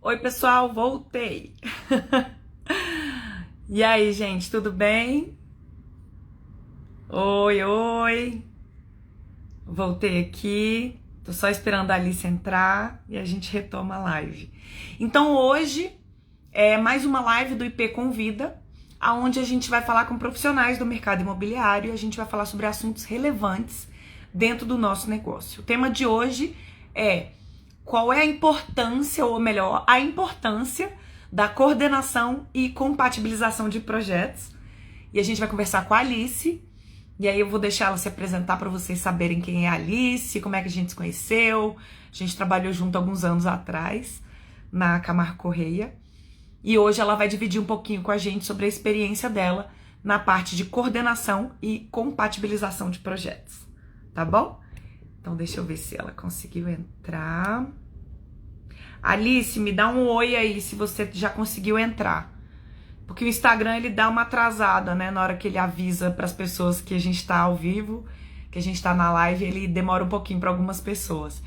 Oi, pessoal, voltei. E aí, gente, tudo bem? Oi, oi. Voltei aqui. Tô só esperando a Alice entrar e a gente retoma a live. Então, hoje é mais uma live do IP Convida, aonde a gente vai falar com profissionais do mercado imobiliário e a gente vai falar sobre assuntos relevantes dentro do nosso negócio. O tema de hoje é qual é a importância, ou melhor, a importância da coordenação e compatibilização de projetos. E a gente vai conversar com a Alice, e aí eu vou deixar ela se apresentar para vocês saberem quem é a Alice, como é que a gente se conheceu. A gente trabalhou junto alguns anos atrás na Camargo Correia. E hoje ela vai dividir um pouquinho com a gente sobre a experiência dela na parte de coordenação e compatibilização de projetos. Tá bom? Então deixa eu ver se ela conseguiu entrar. Alice, me dá um oi aí se você já conseguiu entrar. Porque o Instagram ele dá uma atrasada, né? Na hora que ele avisa para as pessoas que a gente tá ao vivo, que a gente tá na live, ele demora um pouquinho para algumas pessoas.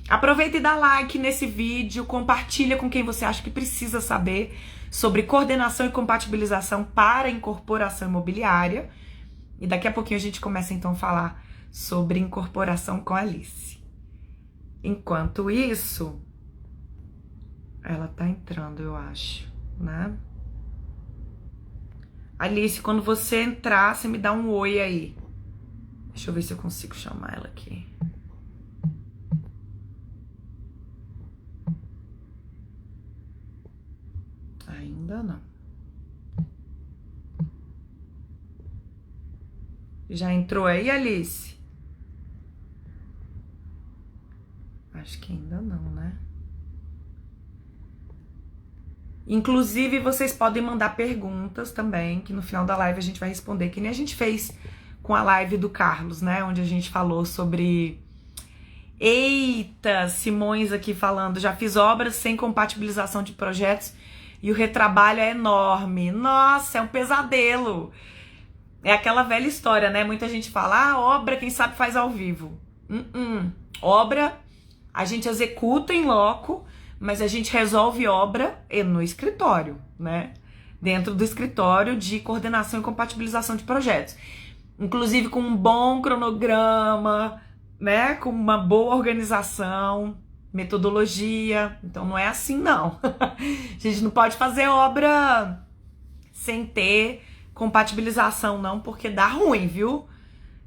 Aproveita e dá like nesse vídeo, compartilha com quem você acha que precisa saber sobre coordenação e compatibilização para incorporação imobiliária. E daqui a pouquinho a gente começa então a falar sobre incorporação com a Alice. Enquanto isso, ela tá entrando, eu acho, né? Alice, quando você entrar, você me dá um oi aí. Deixa eu ver se eu consigo chamar ela aqui. Ainda não. Já entrou aí, Alice? Acho que ainda não, né? Inclusive, vocês podem mandar perguntas também, que no final da live a gente vai responder, que nem a gente fez com a live do Carlos, né? Onde a gente falou sobre... Eita, Simões aqui falando, já fiz obras sem compatibilização de projetos e o retrabalho é enorme. Nossa, é um pesadelo. É aquela velha história, né? Muita gente fala, obra quem sabe faz ao vivo. Obra a gente executa em loco, mas a gente resolve obra no escritório, né? Dentro do escritório de coordenação e compatibilização de projetos. Inclusive com um bom cronograma, né? Com uma boa organização, metodologia. Então não é assim, não. A gente não pode fazer obra sem ter compatibilização, não, porque dá ruim, viu?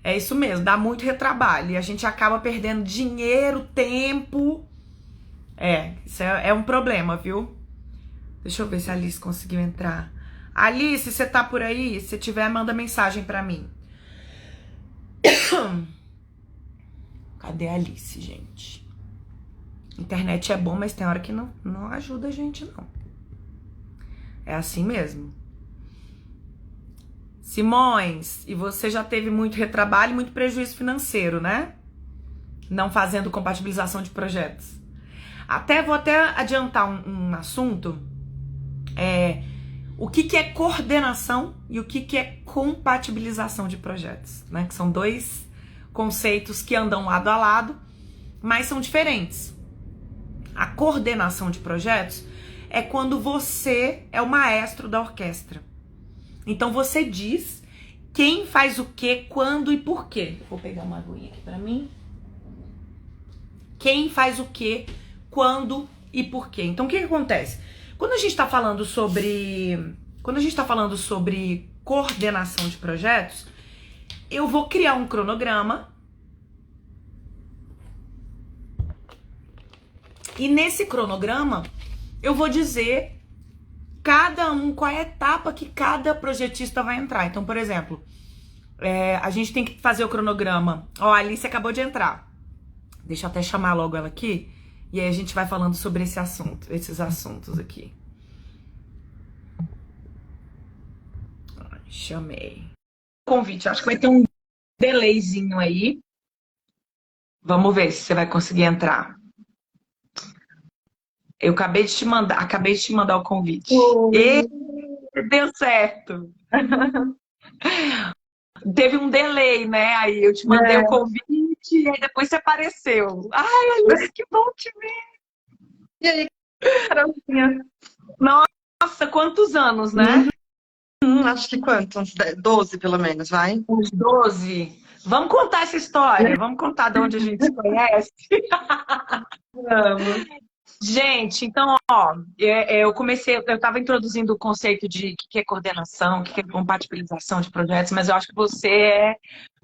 É isso mesmo, dá muito retrabalho. E a gente acaba perdendo dinheiro, tempo. Isso é um problema, viu? Deixa eu ver se a Alice conseguiu entrar. Alice, você tá por aí? Se tiver, manda mensagem pra mim. Cadê a Alice, gente? Internet é bom, mas tem hora que não ajuda a gente, não. É assim mesmo. Simões, e você já teve muito retrabalho e muito prejuízo financeiro, né? Não fazendo compatibilização de projetos. Vou até adiantar um assunto. O que é coordenação e o que é compatibilização de projetos, né? Que são dois conceitos que andam lado a lado, mas são diferentes. A coordenação de projetos é quando você é o maestro da orquestra. Então você diz quem faz o que, quando e por quê. Vou pegar uma aguinha aqui pra mim. Quem faz o que, quando e por quê. Então o que acontece? Quando a gente tá falando sobre coordenação de projetos, eu vou criar um cronograma. E nesse cronograma eu vou dizer qual é a etapa que cada projetista vai entrar. Então, por exemplo, a gente tem que fazer o cronograma. Ó, a Alice acabou de entrar. Deixa eu até chamar logo ela aqui. E aí a gente vai falando sobre esses assuntos aqui. Chamei. Convite, acho que vai ter um delayzinho aí. Vamos ver se você vai conseguir entrar. Eu acabei de te mandar o convite. E deu certo. Teve um delay, né? Aí eu te mandei o convite e aí depois você apareceu. Ai, Alice, que bom te ver. E aí, Carolzinha. Nossa, quantos anos, né? Acho que quanto? Uns 12, pelo menos, vai? Uns 12. Vamos contar essa história, vamos contar de onde a gente se conhece. Vamos. Gente, então, ó, eu comecei, eu estava introduzindo o conceito de o que é coordenação, o que é compatibilização de projetos, mas eu acho que você é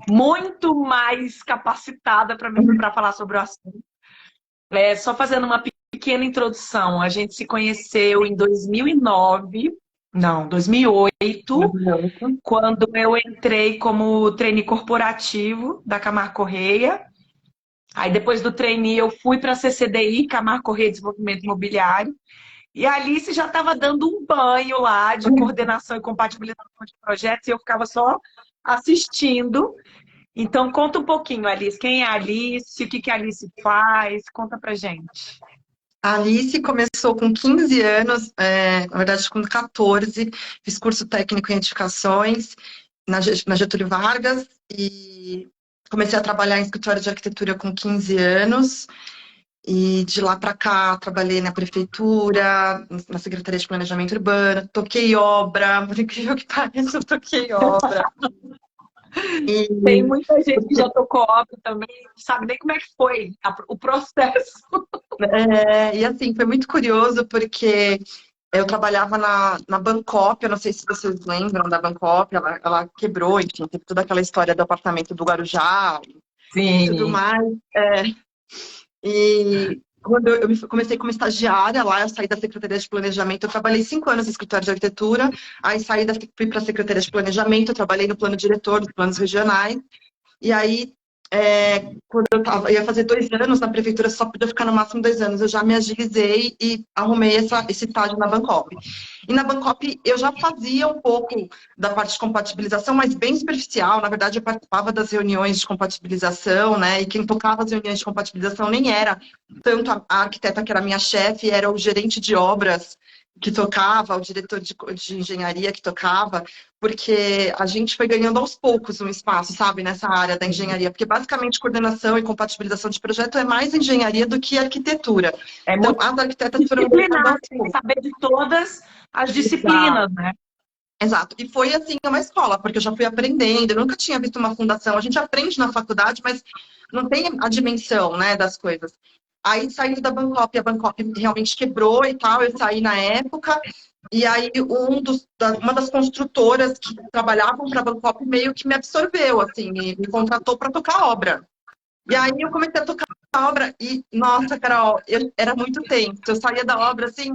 muito mais capacitada para falar sobre o assunto. Só fazendo uma pequena introdução, a gente se conheceu em 2009, não, 2008, quando eu entrei como trainee corporativo da Camargo Correia. Aí depois do trainee eu fui para a CCDI, Camargo Correia de Desenvolvimento Imobiliário, e a Alice já estava dando um banho lá de coordenação e compatibilização de projetos e eu ficava só assistindo. Então conta um pouquinho, Alice, quem é a Alice, o que que a Alice faz, conta pra gente. A Alice começou com 15 anos, na verdade com 14, fiz curso técnico em edificações na Getúlio Vargas e comecei a trabalhar em escritório de arquitetura com 15 anos e de lá para cá trabalhei na prefeitura, na Secretaria de Planejamento Urbano, toquei obra, por incrível que pareça, eu toquei obra. Tem E, muita gente que já tocou obra também, não sabe nem como é que foi o processo. e assim, foi muito curioso porque eu trabalhava na Bancop, eu não sei se vocês lembram da Bancop, ela quebrou, enfim, teve toda aquela história do apartamento do Guarujá e tudo Sim. mais. E quando comecei como estagiária lá, eu saí da Secretaria de Planejamento, eu trabalhei 5 anos no escritório de arquitetura, aí fui para a Secretaria de Planejamento, eu trabalhei no plano diretor, nos planos regionais, e aí, quando eu ia fazer 2 anos na prefeitura, só podia ficar no máximo 2 anos. Eu já me agilizei e arrumei esse estágio na Bancop. E na Bancop eu já fazia um pouco da parte de compatibilização, mas bem superficial. Na verdade, eu participava das reuniões de compatibilização, né? E quem tocava as reuniões de compatibilização nem era tanto a arquiteta que era minha chefe, era o gerente de obras que tocava, o diretor de engenharia que tocava, porque a gente foi ganhando aos poucos um espaço, sabe, nessa área da engenharia, porque basicamente coordenação e compatibilização de projeto é mais engenharia do que arquitetura. É Então, muito as arquitetas foram ganhando disciplinar, aos tem que poucos. saber de todas as Exato. disciplinas, né? Exato. E foi assim uma escola, porque eu já fui aprendendo, eu nunca tinha visto uma fundação. A gente aprende na faculdade, mas não tem a dimensão, né, das coisas. Aí, saindo da Bancop, a Bancop realmente quebrou e tal, eu saí na época, e aí uma das construtoras que trabalhavam para a Bancop meio que me absorveu, assim, me contratou para tocar obra. E aí eu comecei a tocar a obra e, nossa, Carol, era muito tenso. Eu saía da obra assim,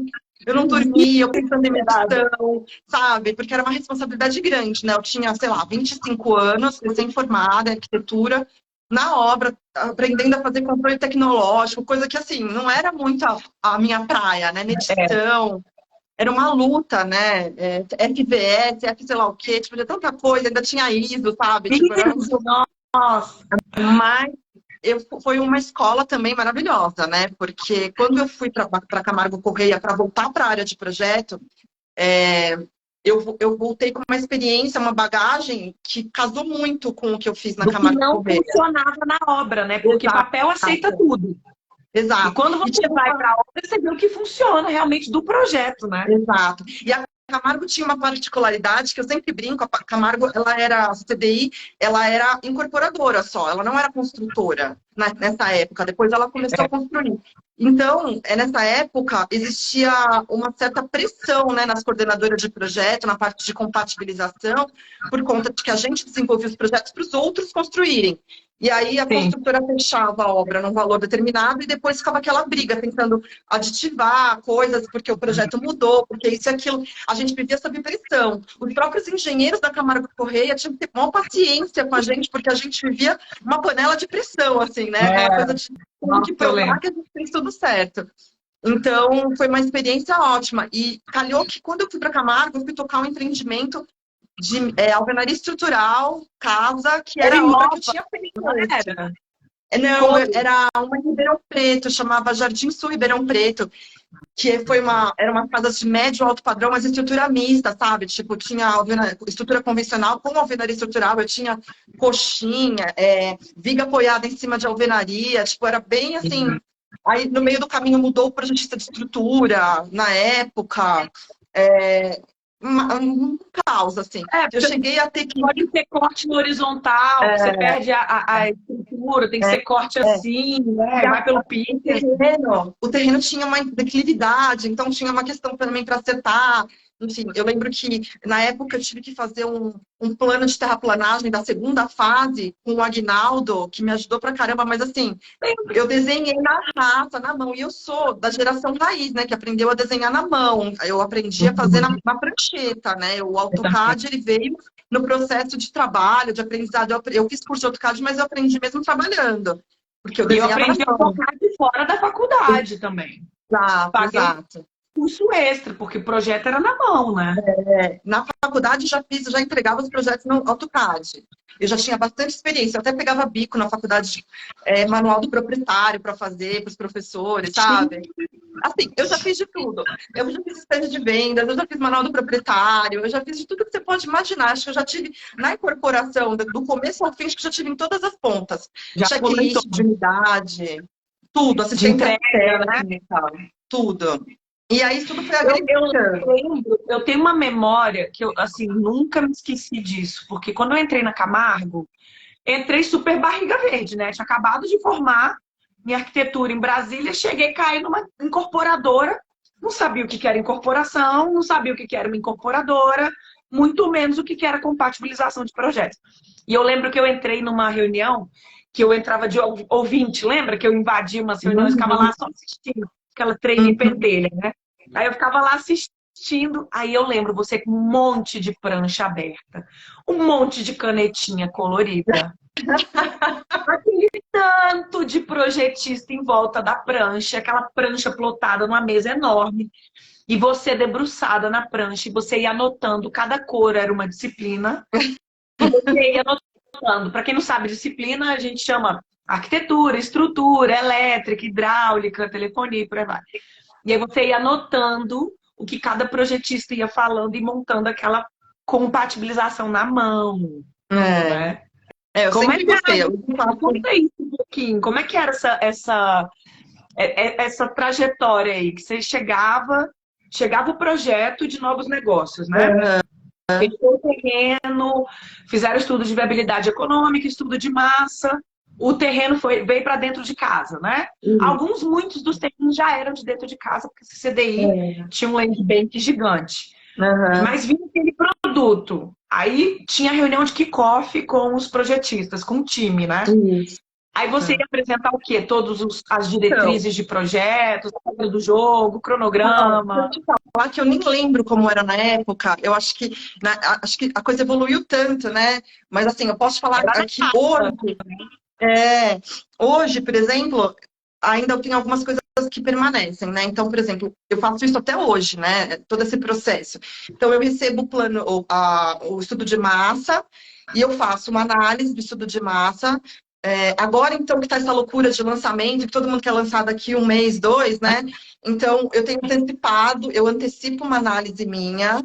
eu não dormia, eu pensando em Esperada. medição, sabe? Porque era uma responsabilidade grande, né? Eu tinha, sei lá, 25 anos, recém-formada em arquitetura, na obra, aprendendo a fazer controle tecnológico, coisa que, assim, não era muito a minha praia, né? É. Medição, era uma luta, né? FVS, F sei lá o quê, tipo, tinha tanta coisa, ainda tinha ISO, sabe? Tipo, era Isso, nossa. mas foi uma escola também maravilhosa, né? Porque quando eu fui para Camargo Correia para voltar para a área de projeto, é, eu voltei com uma experiência, uma bagagem que casou muito com o que eu fiz na Do que Camargo não Correia. funcionava na obra, né? Porque Exato, papel aceita tudo. E exato. quando E você tinha vai para a obra, você vê o que funciona realmente do projeto, né? Exato. E a Camargo tinha uma particularidade que eu sempre brinco, a Camargo, ela era, a CDI, ela era incorporadora só, ela não era construtora nessa época, depois ela começou a construir. Então, nessa época, existia uma certa pressão, né, nas coordenadoras de projeto, na parte de compatibilização, por conta de que a gente desenvolvia os projetos para os outros construírem. E aí a Sim. construtora fechava a obra num valor determinado e depois ficava aquela briga, tentando aditivar coisas, porque o projeto mudou, porque isso e aquilo. A gente vivia sob pressão. Os próprios engenheiros da Camargo Correia tinham que ter maior paciência com a gente, porque a gente vivia uma panela de pressão, assim, né? Aquela É, coisa de tem nossa, que eu provar lembro. que a gente fez tudo certo. Então, foi uma experiência ótima. E calhou que quando eu fui para Camargo, eu fui tocar um empreendimento de alvenaria estrutural, casa, que Era era a obra que eu inova, tinha feito não antes. era? Não, Como? era uma em Ribeirão Preto, chamava Jardim Sul Ribeirão Preto, que era uma casa de médio alto padrão, mas estrutura mista, sabe? Tipo, tinha estrutura convencional com alvenaria estrutural, eu tinha coxinha, viga apoiada em cima de alvenaria, tipo, era bem assim, Aí, no meio do caminho, mudou o projetista de estrutura, na época. É, um caos, assim. É, Eu porque cheguei a ter que... pode ter corte no horizontal, que você perde a estrutura, tem que É, ser corte é. assim, E né? Vai pelo piso. o terreno tinha uma declividade, então tinha uma questão também para acertar. Enfim, eu lembro que na época eu tive que fazer um plano de terraplanagem da segunda fase com o Aguinaldo, que me ajudou pra caramba, mas assim, eu desenhei na raça, na mão, e eu sou da geração raiz, né, que aprendeu a desenhar na mão. Eu aprendi a fazer na prancheta, né? O AutoCAD, ele veio no processo de trabalho, de aprendizado. Eu fiz curso de AutoCAD, mas eu aprendi mesmo trabalhando, porque eu E eu desenhava na aprendi a mão. tocar de fora da faculdade também. Exato, Paguei um exato. curso extra, porque o projeto era na mão, né? Na faculdade já entregava os projetos no AutoCAD. Eu já tinha bastante experiência, eu até pegava bico na faculdade, manual do proprietário para fazer para os professores, sabe? Assim, eu já fiz de tudo. Eu já fiz stand de vendas, eu já fiz manual do proprietário, eu já fiz de tudo que você pode imaginar. Acho que eu já tive na incorporação, do começo ao fim, acho que já tive em todas as pontas. Já começou Checklist de unidade, tudo, de assistência entrega, né? técnica, tudo. E aí isso tudo foi Eu agregando. lembro, eu tenho uma memória que eu, assim, nunca me esqueci disso, porque quando eu entrei na Camargo, entrei super barriga verde, né? Tinha acabado de formar minha arquitetura em Brasília, cheguei a cair numa incorporadora, não sabia o que era incorporação, não sabia o que era uma incorporadora, muito menos o que era compatibilização de projetos. E eu lembro que eu entrei numa reunião que eu entrava de ouvinte, lembra que eu invadia umas reuniões, ficava lá só assistindo, aquela treine Uhum. pentelha, né? Aí eu ficava lá assistindo, aí eu lembro você com um monte de prancha aberta, um monte de canetinha colorida, aquele tanto de projetista em volta da prancha, aquela prancha plotada numa mesa enorme, e você debruçada na prancha, e você ia anotando, cada cor era uma disciplina, e você ia anotando. Para quem não sabe, disciplina a gente chama arquitetura, estrutura, elétrica, hidráulica, telefonia, e por aí vai. E aí você ia anotando o que cada projetista ia falando e montando aquela compatibilização na mão, É, né? eu Como é sempre que era gostei. isso? Conta isso um pouquinho. Como é que era essa trajetória aí? Que você chegava o projeto de novos negócios, né? Aham. Fechou o terreno, fizeram estudo de viabilidade econômica, estudo de massa. O terreno veio para dentro de casa, né? Muitos dos terrenos já eram de dentro de casa, porque esse CDI tinha um land bank gigante. Aham. Mas vinha aquele produto. Aí tinha reunião de kickoff com os projetistas, com o time, né? Isso. Aí você ia apresentar o quê? Todas as Então, diretrizes de projetos, a regra do jogo, não, se eu cronograma. te falar que eu nem lembro como era na época, eu acho que, acho que a coisa evoluiu tanto, né? Mas assim, eu posso falar Era aqui hoje, é, hoje, por exemplo, ainda eu tenho algumas coisas que permanecem, né? Então, por exemplo, eu faço isso até hoje, né? Todo esse processo. Então, eu recebo o plano, o estudo de massa, e eu faço uma análise do estudo de massa. Agora, então, que está essa loucura de lançamento, que todo mundo quer lançar daqui um mês, dois, né? Então, eu tenho antecipado, eu antecipo uma análise minha,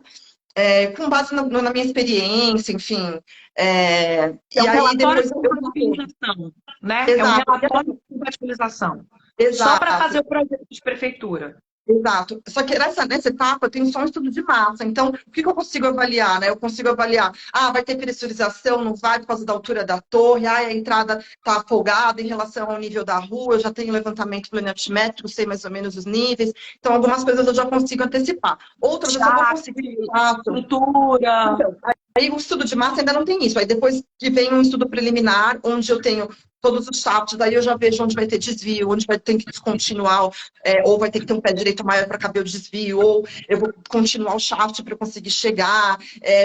com base na minha experiência, enfim. É E um aí, relatório depois de eu vou. compatibilização, né? É um Exato, relatório de compatibilização. Só para exato. fazer o projeto de prefeitura. Exato. Só que nessa etapa eu tenho só um estudo de massa. Então, o que eu consigo avaliar, né? Eu consigo avaliar, vai ter pressurização, não vai por causa da altura da torre, a entrada está folgada em relação ao nível da rua, eu já tenho levantamento planimétrico, sei mais ou menos os níveis. Então, algumas coisas eu já consigo antecipar. Outras eu só vou conseguir de Chassi, fato. estrutura. Então, aí o estudo de massa ainda não tem isso. Aí depois que vem um estudo preliminar, onde eu tenho todos os shafts, daí eu já vejo onde vai ter desvio, onde vai ter que descontinuar, ou vai ter que ter um pé direito maior para caber o desvio, ou eu vou continuar o shaft para conseguir chegar,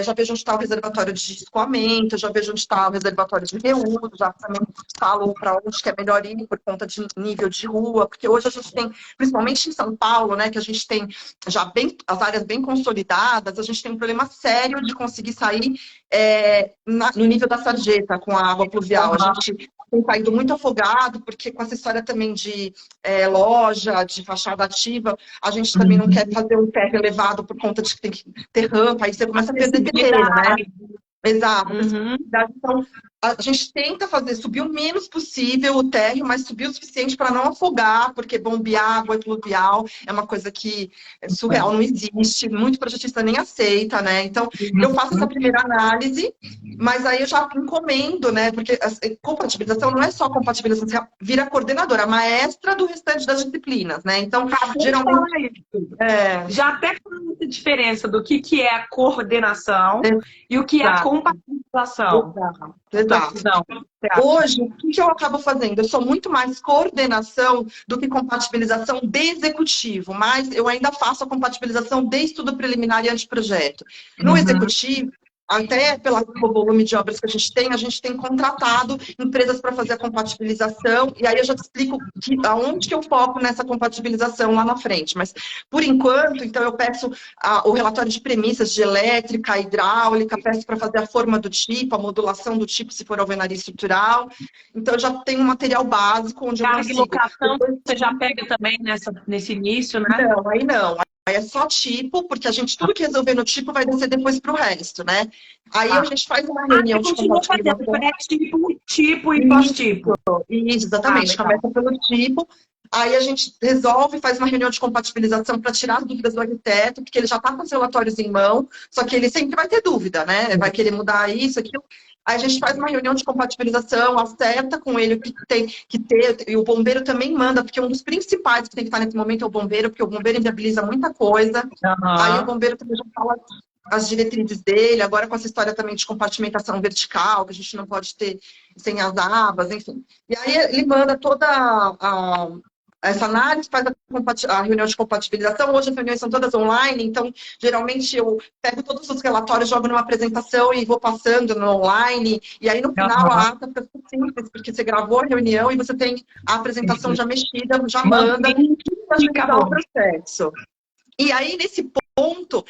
já vejo onde está o reservatório de escoamento, já vejo onde está o reservatório de reuso, já também falo para onde que é melhor ir por conta de nível de rua, porque hoje a gente tem, principalmente em São Paulo, né, que a gente tem já as áreas bem consolidadas, a gente tem um problema sério de conseguir sair no nível da sarjeta com a água pluvial. A gente tem saído muito afogado, porque com essa história também de loja, de fachada ativa, a gente também não quer fazer um térreo elevado por conta de que tem que ter rampa, aí você começa a perder terreno, né? Exato. Uhum. Então, A gente tenta subir o menos possível o térreo, mas subir o suficiente para não afogar, porque bombear água pluvial é uma coisa que é surreal, não existe, muito projetista nem aceita, né? Então, eu faço essa primeira análise, mas aí eu já encomendo, né? Porque a compatibilização não é só compatibilização, você vira coordenadora, maestra do restante das disciplinas, né? Então, geralmente... Já até fala essa diferença do que é a coordenação e o que é a compatibilização. Exato. Hoje, o que eu acabo fazendo? Eu sou muito mais coordenação do que compatibilização de executivo, mas eu ainda faço a compatibilização de estudo preliminar e anteprojeto. No executivo, até pelo volume de obras que a gente tem contratado empresas para fazer a compatibilização, e aí eu já te explico aonde que eu foco nessa compatibilização lá na frente. Mas, por enquanto, então eu peço o relatório de premissas de elétrica, hidráulica, peço para fazer a forma do tipo, a modulação do tipo, se for alvenaria estrutural. Então, eu já tenho um material básico onde eu consigo... locação, você já pega também nesse início, né? Não, aí não. Aí é só tipo, porque a gente, tudo que resolver no tipo vai descer depois para o resto, né? Aí a gente faz uma reunião de compatibilização. Tipo e pós-tipo. Isso, exatamente. Começa pelo tipo. Aí a gente resolve, faz uma reunião de compatibilização para tirar as dúvidas do arquiteto, porque ele já está com os relatórios em mão, só que ele sempre vai ter dúvida, né? Vai querer mudar isso, aquilo. Aí a gente faz uma reunião de compatibilização, acerta com ele o que tem que ter, e o bombeiro também manda, porque um dos principais que tem que estar nesse momento é o bombeiro, porque o bombeiro inviabiliza muita coisa. Aí o bombeiro também já fala as diretrizes dele, agora com essa história também de compartimentação vertical, que a gente não pode ter sem as abas, enfim. E aí ele manda toda essa análise, faz a reunião de compatibilização. Hoje as reuniões são todas online, então geralmente eu pego todos os relatórios, jogo numa apresentação e vou passando no online, e aí no final a ata fica simples, porque você gravou a reunião e você tem a apresentação já mexida, já manda, e acabou o processo. E aí, nesse ponto,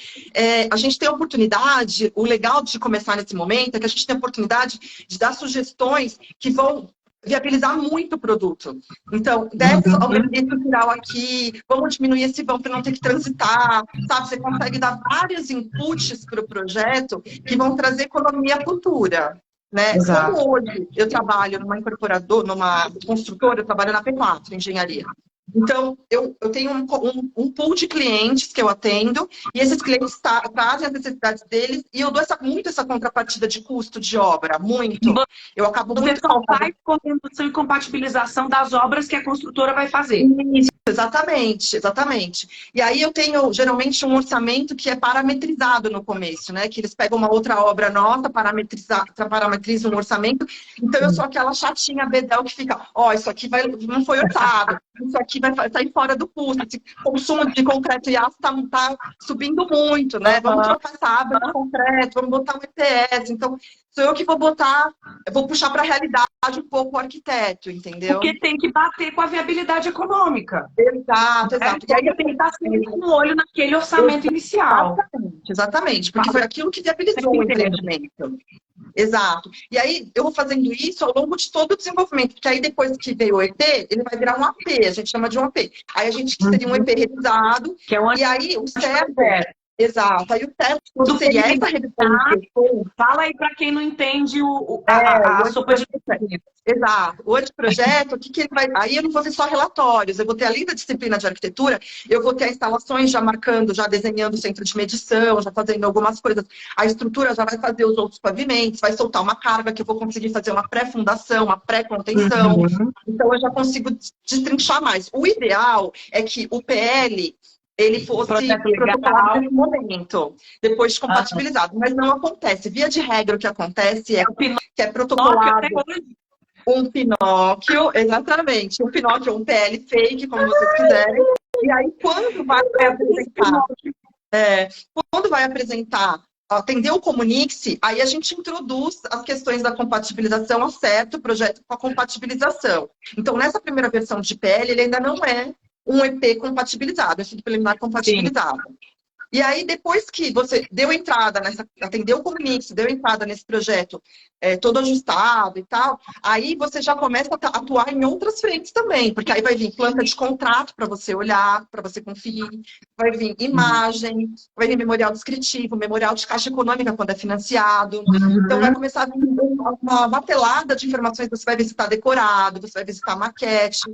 a gente tem a oportunidade, o legal de começar nesse momento é que a gente tem a oportunidade de dar sugestões que vão viabilizar muito o produto. Então, desce a alvenaria estrutural aqui, vamos diminuir esse vão para não ter que transitar, sabe? Você consegue dar vários inputs para o projeto que vão trazer economia futura. Né? Como hoje eu trabalho numa incorporadora, numa construtora, eu trabalho na P4, engenharia. Então, eu tenho um pool de clientes que eu atendo, e esses clientes trazem as necessidades deles, e eu dou muito essa contrapartida de custo de obra, muito. Eu acabo muito... Você só faz coordenação e compatibilização das obras que a construtora vai fazer. Isso, exatamente, exatamente. E aí eu tenho, geralmente, um orçamento que é parametrizado no começo, né? Que eles pegam uma outra obra nossa, parametrizam um orçamento. Então, eu sou aquela chatinha bedel que fica, isso aqui não foi orçado, isso aqui vai sair fora do custo, esse consumo de concreto e aço está subindo muito, né? Vamos trocar essa aba de concreto, vamos botar um EPS. Então, sou eu que vou puxar para a realidade um pouco o arquiteto, entendeu? Porque tem que bater com a viabilidade econômica. Exato, exato. E aí tem que estar sempre com o olho naquele orçamento inicial. Exatamente, porque foi aquilo que viabilizou o empreendimento. Exato. E aí, eu vou fazendo isso ao longo de todo o desenvolvimento, porque aí depois que veio o EP, ele vai virar um AP, a gente chama de um AP. Aí a gente seria um EP revisado, que é e aí o certo... Exato. Aí o certo seria essa revisão. Fala aí para quem não entende a sopa de... Exato. O anteprojeto, o que ele vai... Aí eu não vou ter só relatórios, eu vou ter, além da disciplina de arquitetura, eu vou ter instalações já marcando, já desenhando o centro de medição, já fazendo algumas coisas. A estrutura já vai fazer os outros pavimentos, vai soltar uma carga que eu vou conseguir fazer uma pré-fundação, uma pré-contenção. Então eu já consigo destrinchar mais. O ideal é que o PL... ele fosse protocolado nesse momento, depois de compatibilizado. Mas não acontece. Via de regra, o que acontece é que é protocolado um Pinóquio, exatamente, um Pinóquio, um PL fake, como vocês quiserem. E aí, quando vai apresentar, atender o Comunique-se, aí a gente introduz as questões da compatibilização, acerta o projeto com a compatibilização. Então, nessa primeira versão de PL, ele ainda não é um EP compatibilizado, é estudo preliminar compatibilizado. Sim. E aí, depois que você deu entrada atendeu como mix, deu entrada nesse projeto todo ajustado e tal, aí você já começa a atuar em outras frentes também, porque aí vai vir planta de contrato para você olhar, para você conferir, vai vir imagem, vai vir memorial descritivo, memorial de caixa econômica quando é financiado. Então, vai começar a vir uma batelada de informações, você vai visitar decorado, você vai visitar maquete.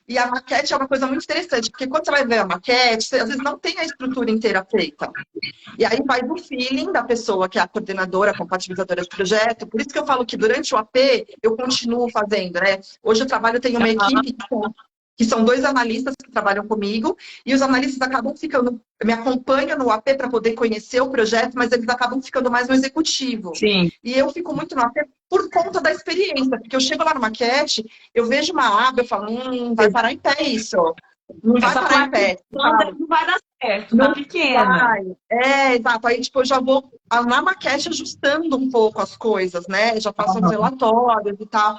E a maquete é uma coisa muito interessante, porque quando você vai ver a maquete, você, às vezes não tem a estrutura inteira feita. E aí vai do feeling da pessoa que é a coordenadora, a compatibilizadora de projeto. Por isso que eu falo que durante o AP eu continuo fazendo, né? Hoje eu tenho uma equipe que são 2 analistas que trabalham comigo, e os analistas acabam ficando, me acompanham no AP para poder conhecer o projeto, mas eles acabam ficando mais no executivo. Sim. E eu fico muito no AP por conta da experiência, porque eu chego lá no maquete, eu vejo uma aba, eu falo, vai parar em pé isso. Não vai parar em pé. Não vai dar certo, tá pequena. Vai. Exato. Aí, tipo, eu já vou na maquete ajustando um pouco as coisas, né? Já faço os relatórios e tal.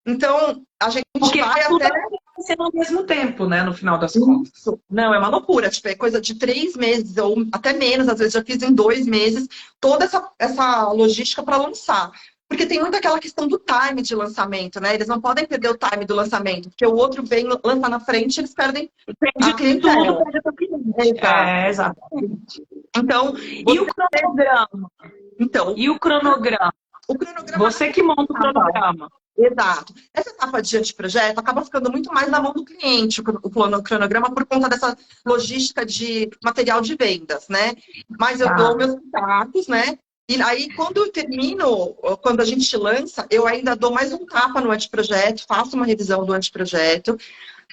Então, a gente vai até... acontecer ao mesmo tempo, né? No final das contas. Não, é uma loucura. Tipo, é coisa de 3 meses, ou até menos, às vezes já fiz em 2 meses, toda essa logística para lançar. Porque tem muito aquela questão do time de lançamento, né? Eles não podem perder o time do lançamento, porque o outro vem lançar na frente, eles perdem a clientela. Exatamente. Então, e o cronograma? Então, e o cronograma? O cronograma... Você que monta o cronograma. Exato. Essa etapa de anteprojeto acaba ficando muito mais na mão do cliente, o cronograma, por conta dessa logística de material de vendas, né? Mas eu dou meus pitacos, né? E aí, quando eu termino, quando a gente lança, eu ainda dou mais um tapa no anteprojeto, faço uma revisão do anteprojeto.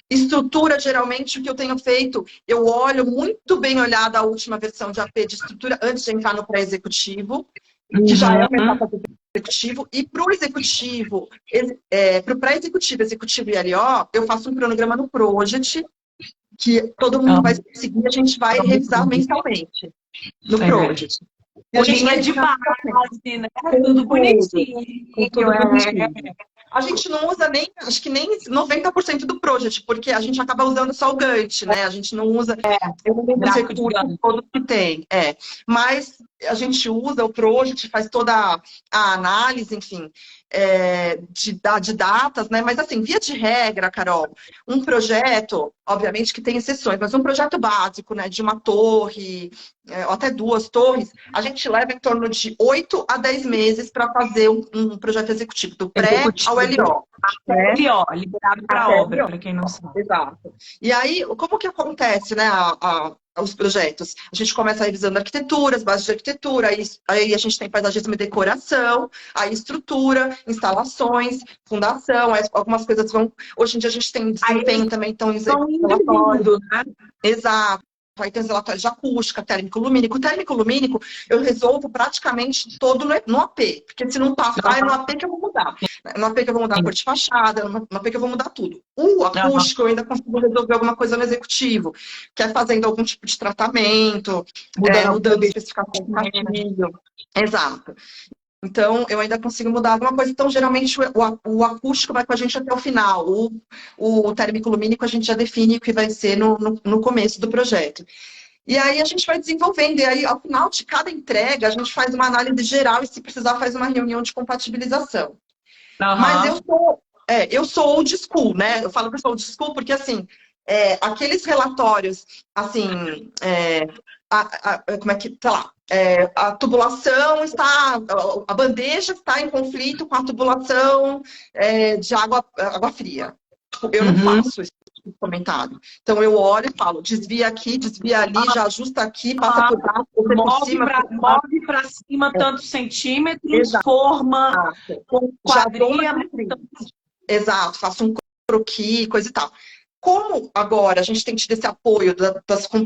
Estrutura, geralmente, o que eu tenho feito, eu olho muito bem olhada a última versão de AP de estrutura antes de entrar no pré-executivo, que já é uma etapa do executivo. E para o executivo, para o pré-executivo, executivo e LO, eu faço um cronograma no Project, que todo mundo vai seguir, a gente vai revisar mensalmente no Project. A gente vai de base, né? Tudo bonitinho. A gente não usa nem, acho que nem 90% do Project, porque a gente acaba usando só o Gantt, né? A gente não usa os recursos todos que tem. Mas a gente usa o Project, faz toda a análise, enfim, de datas, né? Mas assim, via de regra, Carol, um projeto, obviamente que tem exceções, mas um projeto básico, né? De uma torre, ou até 2 torres, a gente leva em torno de 8 a 10 meses para fazer um projeto executivo, do pré ao LO. LO, liberado para obra, para quem não sabe. Exato. E aí, como que acontece, né, os projetos? A gente começa revisando arquitetura, as bases de arquitetura, aí a gente tem paisagismo e decoração, aí estrutura, instalações, fundação, aí algumas coisas vão... Hoje em dia a gente tem desempenho também, então... Relatório, né? Exato. Aí tem os relatórios de acústica, térmico-lumínico. O térmico-lumínico eu resolvo praticamente todo no AP, porque se não passar, é no AP que eu vou mudar. No AP que eu vou mudar a cor de fachada, no AP que eu vou mudar tudo. O acústico eu ainda consigo resolver alguma coisa no executivo, que é fazendo algum tipo de tratamento, mudando especificação do gatilho. Exato. Então, eu ainda consigo mudar alguma coisa. Então, geralmente, o acústico vai com a gente até o final. O térmico-lumínico a gente já define o que vai ser no começo do projeto. E aí, a gente vai desenvolvendo. E aí, ao final de cada entrega, a gente faz uma análise geral e, se precisar, faz uma reunião de compatibilização. Mas eu sou old school, né? Eu falo que eu sou old school porque, assim, aqueles relatórios, assim... como é que, sei lá, a tubulação está, a bandeja está em conflito com a tubulação de água fria. Eu não faço esse tipo de comentário. Então eu olho e falo, desvia aqui, desvia ali, já ajusta aqui, passa por baixo, move para cima tantos centímetros, exato, forma quadrilha. Exato, faço um croquis, coisa e tal. Como agora a gente tem tido esse apoio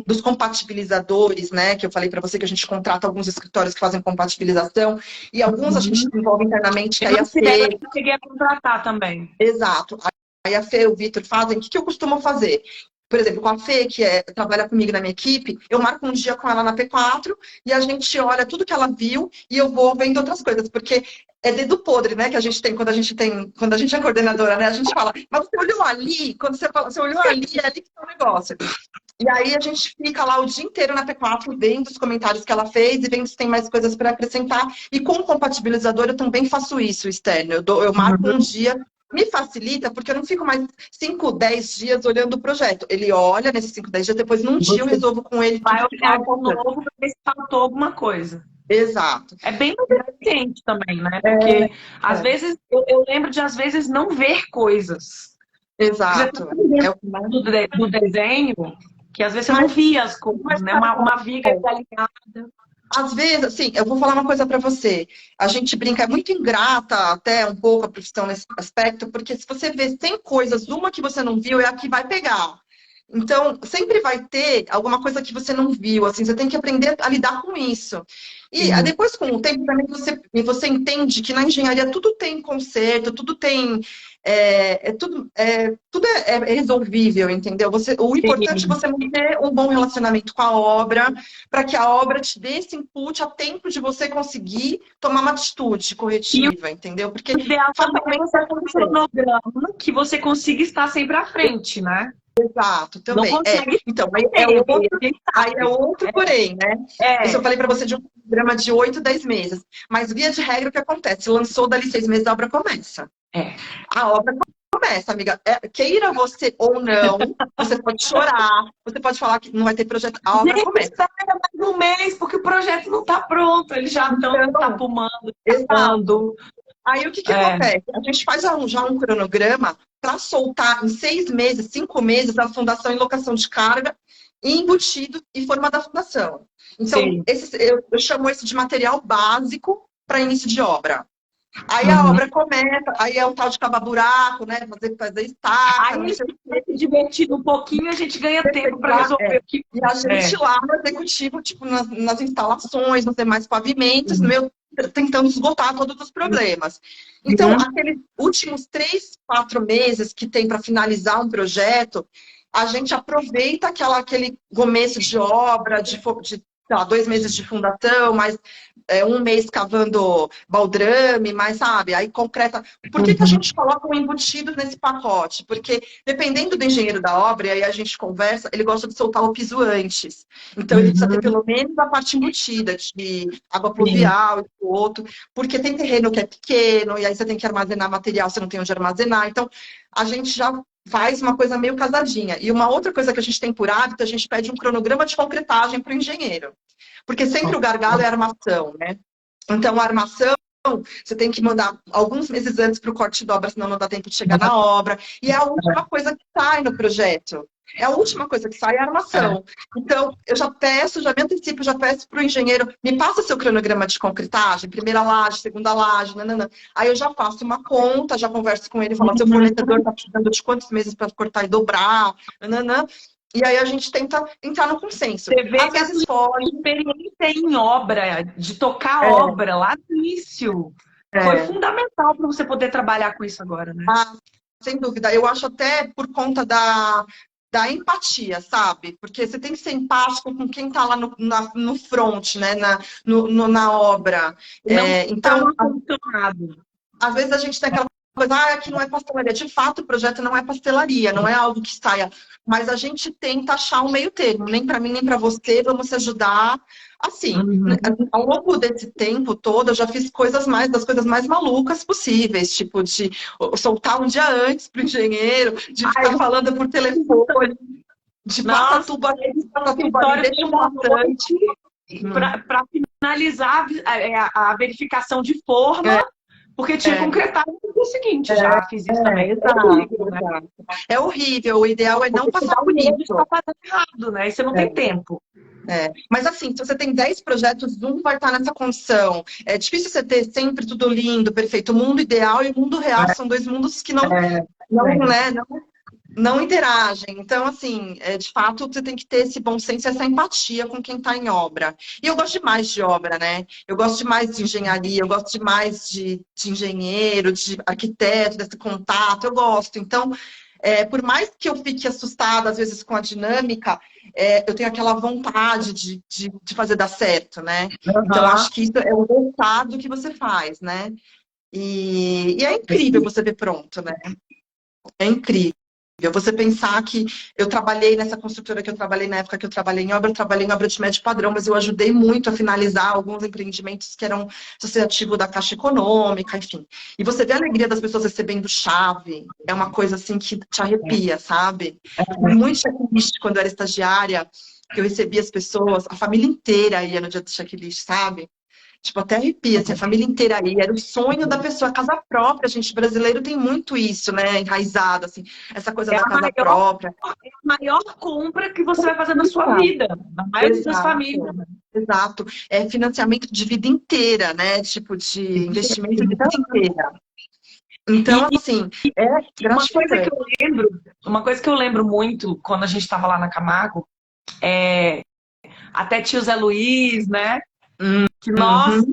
dos compatibilizadores, né? Que eu falei para você que a gente contrata alguns escritórios que fazem compatibilização e alguns a gente desenvolve internamente, que aí a Fê... Eu cheguei a contratar também. Exato. Aí a Fê e o Vitor fazem. O que eu costumo fazer? Por exemplo, com a Fê, que trabalha comigo na minha equipe, eu marco um dia com ela na P4 e a gente olha tudo que ela viu e eu vou vendo outras coisas, porque é dedo podre, né, que a gente tem quando a gente é coordenadora, né? A gente fala, mas você olhou ali, quando você fala, você olhou ali, é ali que tá o negócio. E aí a gente fica lá o dia inteiro na P4 vendo os comentários que ela fez e vendo se tem mais coisas para acrescentar. E com o compatibilizador eu também faço isso, externo. Eu marco um Uhum. dia, me facilita, porque eu não fico mais 5, 10 dias olhando o projeto. Ele olha nesses 5, 10 dias, depois num dia eu Você resolvo com ele vai tudo que olhar estava de faltando. novo para ver se faltou alguma coisa. Exato. É bem mais eficiente também, né? Porque às É, vezes eu lembro de às vezes não ver coisas. Porque você está exato. tão É dentro o que mais. do desenho que às vezes você não Mas, via as coisas, mas né? sabe Uma qual viga é? desalinhada. Às vezes, assim, eu vou falar uma coisa para você. A gente brinca, é muito ingrata até um pouco a profissão nesse aspecto, porque se você vê 100 coisas, uma que você não viu é a que vai pegar. Então, sempre vai ter alguma coisa que você não viu, assim, você tem que aprender a lidar com isso. E Sim. depois, com o tempo, também você entende que na engenharia tudo tem conserto, tudo tem. Tudo é resolvível, entendeu? O importante é Sim. você manter um bom relacionamento com a obra, para que a obra te dê esse input a tempo de você conseguir tomar uma atitude E o corretiva, entendeu? Porque ideal também é fatalmente você vai ter um acontecer. cronograma que você consiga estar sempre à frente, né? Exato, Não também. consegue Então, ficar sempre, a gente aí é sabe. outro porém, né? Isso eu É, falei para você de um programa de 8, 10 meses. Mas, via de regra, o que acontece? Lançou dali 6 meses, a obra começa. é. A obra começa, amiga. Queira você ou não, você pode chorar, você pode falar que não vai ter projeto. A obra Gente, começa. espera mais um mês, porque o projeto não está pronto. Eles já estão Então, tapumando, exato. tapando. Aí o que que É, acontece? A gente faz já um cronograma para soltar em 6 meses, 5 meses, a fundação em locação de carga, embutido e forma da fundação. Então, sim. eu chamo esse de material básico para início de obra. Aí a Uhum. obra começa, aí é o tal de cavar buraco, né? Fazer estaca, Aí não eles sei o ficam quê. se divertindo um pouquinho e a gente ganha tempo para resolver o que. E a gente É. lá no executivo, tipo, nas instalações, nos demais pavimentos, Uhum. tentando esgotar todos os problemas. Então, Uhum. aqueles últimos 3, 4 meses que tem para finalizar um projeto, a gente aproveita aquele começo de obra, sei lá, 2 meses de fundação, mais 1 mês cavando baldrame, mais, sabe, aí concreta. Por que a Uhum. gente coloca um embutido nesse pacote? Porque dependendo do engenheiro da obra, e aí a gente conversa, ele gosta de soltar o piso antes. Então, ele precisa ter Uhum. pelo menos a parte embutida, de água Sim. pluvial, esgoto, porque tem terreno que é pequeno, e aí você tem que armazenar material, você não tem onde armazenar. Então, a gente já faz uma coisa meio casadinha. E uma outra coisa que a gente tem por hábito, a gente pede um cronograma de concretagem para o engenheiro. Porque sempre o gargalo é a armação, né? Então, a armação você tem que mandar alguns meses antes para o corte de obra, senão não dá tempo de chegar na obra. E é a última coisa que sai no projeto. É a última coisa que sai é a É. armação. Então, eu já peço, já me antecipo, já peço para o engenheiro, me passa seu cronograma de concretagem, primeira laje, segunda laje, nananã. Aí eu já faço uma conta, já converso com ele, falo, seu fornecedor está precisando de quantos meses para cortar e dobrar, nananã. E aí a gente tenta entrar no consenso. Você vê Às que a vezes sua foge, experiência em obra, de tocar é, obra lá no início, foi é, fundamental para você poder trabalhar com isso agora, né? sem dúvida. Eu acho até por conta da empatia, sabe? Porque você tem que ser empático com quem está lá no front, né? Na obra. Não está Então, no ar-condicionado. às vezes a gente tem aquela coisa, aqui não é pastelaria. De fato, o projeto não é pastelaria, não é algo que saia. Mas a gente tenta achar um meio termo, nem para mim, nem para você, vamos se ajudar. Assim, Uhum. ao longo desse tempo todo, eu já fiz das coisas mais malucas possíveis, tipo de soltar um dia antes para o engenheiro, de Ai, ficar falando por telefone, de nossa, passa o tubo ali, escritório deixa tem um uma bastante. noite para finalizar a verificação de forma, É, porque tinha é, concretado no dia seguinte. Já fiz isso também. É exato, horrível, né? exato. É horrível, o ideal é não Porque te passar dá um por medo de isso. estar fazendo errado, né? E você não tem É. tempo. Mas assim, se você tem 10 projetos, um vai estar nessa condição. É difícil você ter sempre tudo lindo, perfeito. O mundo ideal e o mundo real são dois mundos que É, não, é. né, não interagem. Então, assim, de fato, você tem que ter esse bom senso, essa empatia com quem está em obra. E eu gosto demais de obra, né? Eu gosto demais de engenharia, eu gosto demais de engenheiro, de arquiteto, desse contato, eu gosto. Então, por mais que eu fique assustada, às vezes, com a dinâmica, eu tenho aquela vontade de fazer dar certo, né? Então, Aham. acho que isso é o resultado que você faz, né? E é incrível você ver pronto, né? É incrível. Você pensar que eu trabalhei nessa construtora que eu trabalhei na época que eu trabalhei em obra de médio padrão, mas eu ajudei muito a finalizar alguns empreendimentos que eram associativo da Caixa Econômica, enfim. E você vê a alegria das pessoas recebendo chave, é uma coisa assim que te arrepia, sabe? Foi muito checklist quando eu era estagiária, que eu recebia as pessoas, a família inteira ia no dia do checklist, sabe? Tipo, até arrepia, assim, a família inteira aí. Era o sonho da pessoa, casa própria, gente. Brasileiro tem muito isso, né? Enraizado, assim, essa coisa da casa própria. É a maior compra que você vai fazer na sua vida, na maioria das famílias. Exato. É financiamento de vida inteira, né? Tipo, de investimento de vida inteira. Então, assim, é gratificante. Uma coisa que eu lembro muito quando a gente estava lá na Camargo, até tio Zé Luiz, né? Que, nossa,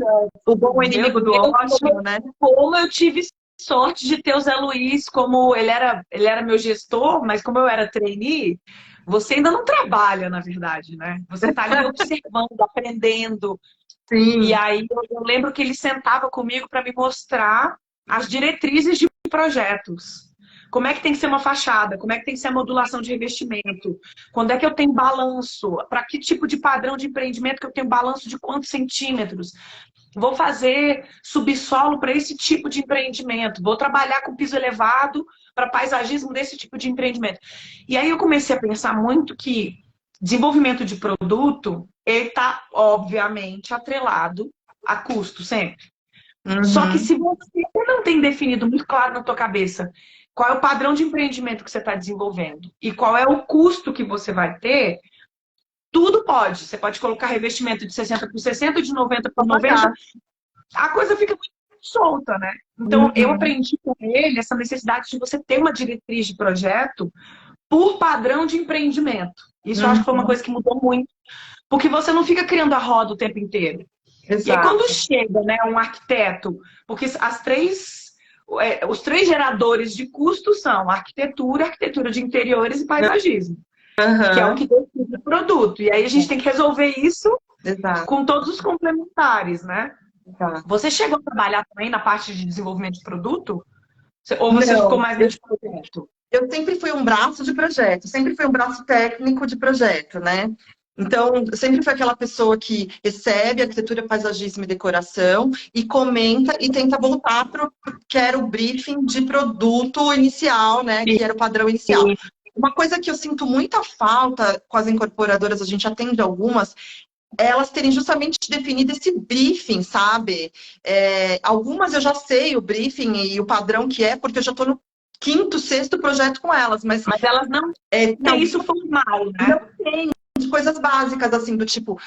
o bom inimigo do ótimo, né? Como eu tive sorte de ter o Zé Luiz, como ele era meu gestor, mas como eu era trainee, você ainda não trabalha, na verdade, né? Você está ali observando, aprendendo. Sim. E aí eu lembro que ele sentava comigo para me mostrar as diretrizes de projetos. Como é que tem que ser uma fachada? Como é que tem que ser a modulação de revestimento? Quando é que eu tenho balanço? Para que tipo de padrão de empreendimento que eu tenho balanço de quantos centímetros? Vou fazer subsolo para esse tipo de empreendimento. Vou trabalhar com piso elevado para paisagismo desse tipo de empreendimento. E aí eu comecei a pensar muito que desenvolvimento de produto, ele está, obviamente, atrelado a custo sempre. Só que se você não tem definido muito claro na tua cabeça qual é o padrão de empreendimento que você está desenvolvendo e qual é o custo que você vai ter, tudo pode. Você pode colocar revestimento de 60 por 60, de 90 por 90. A coisa fica muito solta, né? Então, eu aprendi com ele essa necessidade de você ter uma diretriz de projeto por padrão de empreendimento. Isso eu acho que foi uma coisa que mudou muito. Porque você não fica criando a roda o tempo inteiro. Exato. E aí, quando chega, né, um arquiteto, porque os três geradores de custo são arquitetura de interiores e paisagismo. Que é o que define o produto. E aí a gente tem que resolver isso com todos os complementares, né? Você chegou a trabalhar também na parte de desenvolvimento de produto? Ou você ficou mais dentro de projeto? Eu sempre fui um braço de projeto, sempre fui um braço técnico de projeto, né? Então, sempre foi aquela pessoa que recebe arquitetura, paisagismo e decoração e comenta e tenta voltar para o que era o briefing de produto inicial, né? Que era o padrão inicial. Uma coisa que eu sinto muita falta com as incorporadoras, a gente atende algumas, é elas terem justamente definido esse briefing, sabe? Algumas eu já sei o briefing e o padrão que é, porque eu já estou no quinto, sexto projeto com elas, mas elas não têm isso formal, né? Não tem. De coisas básicas, assim, do tipo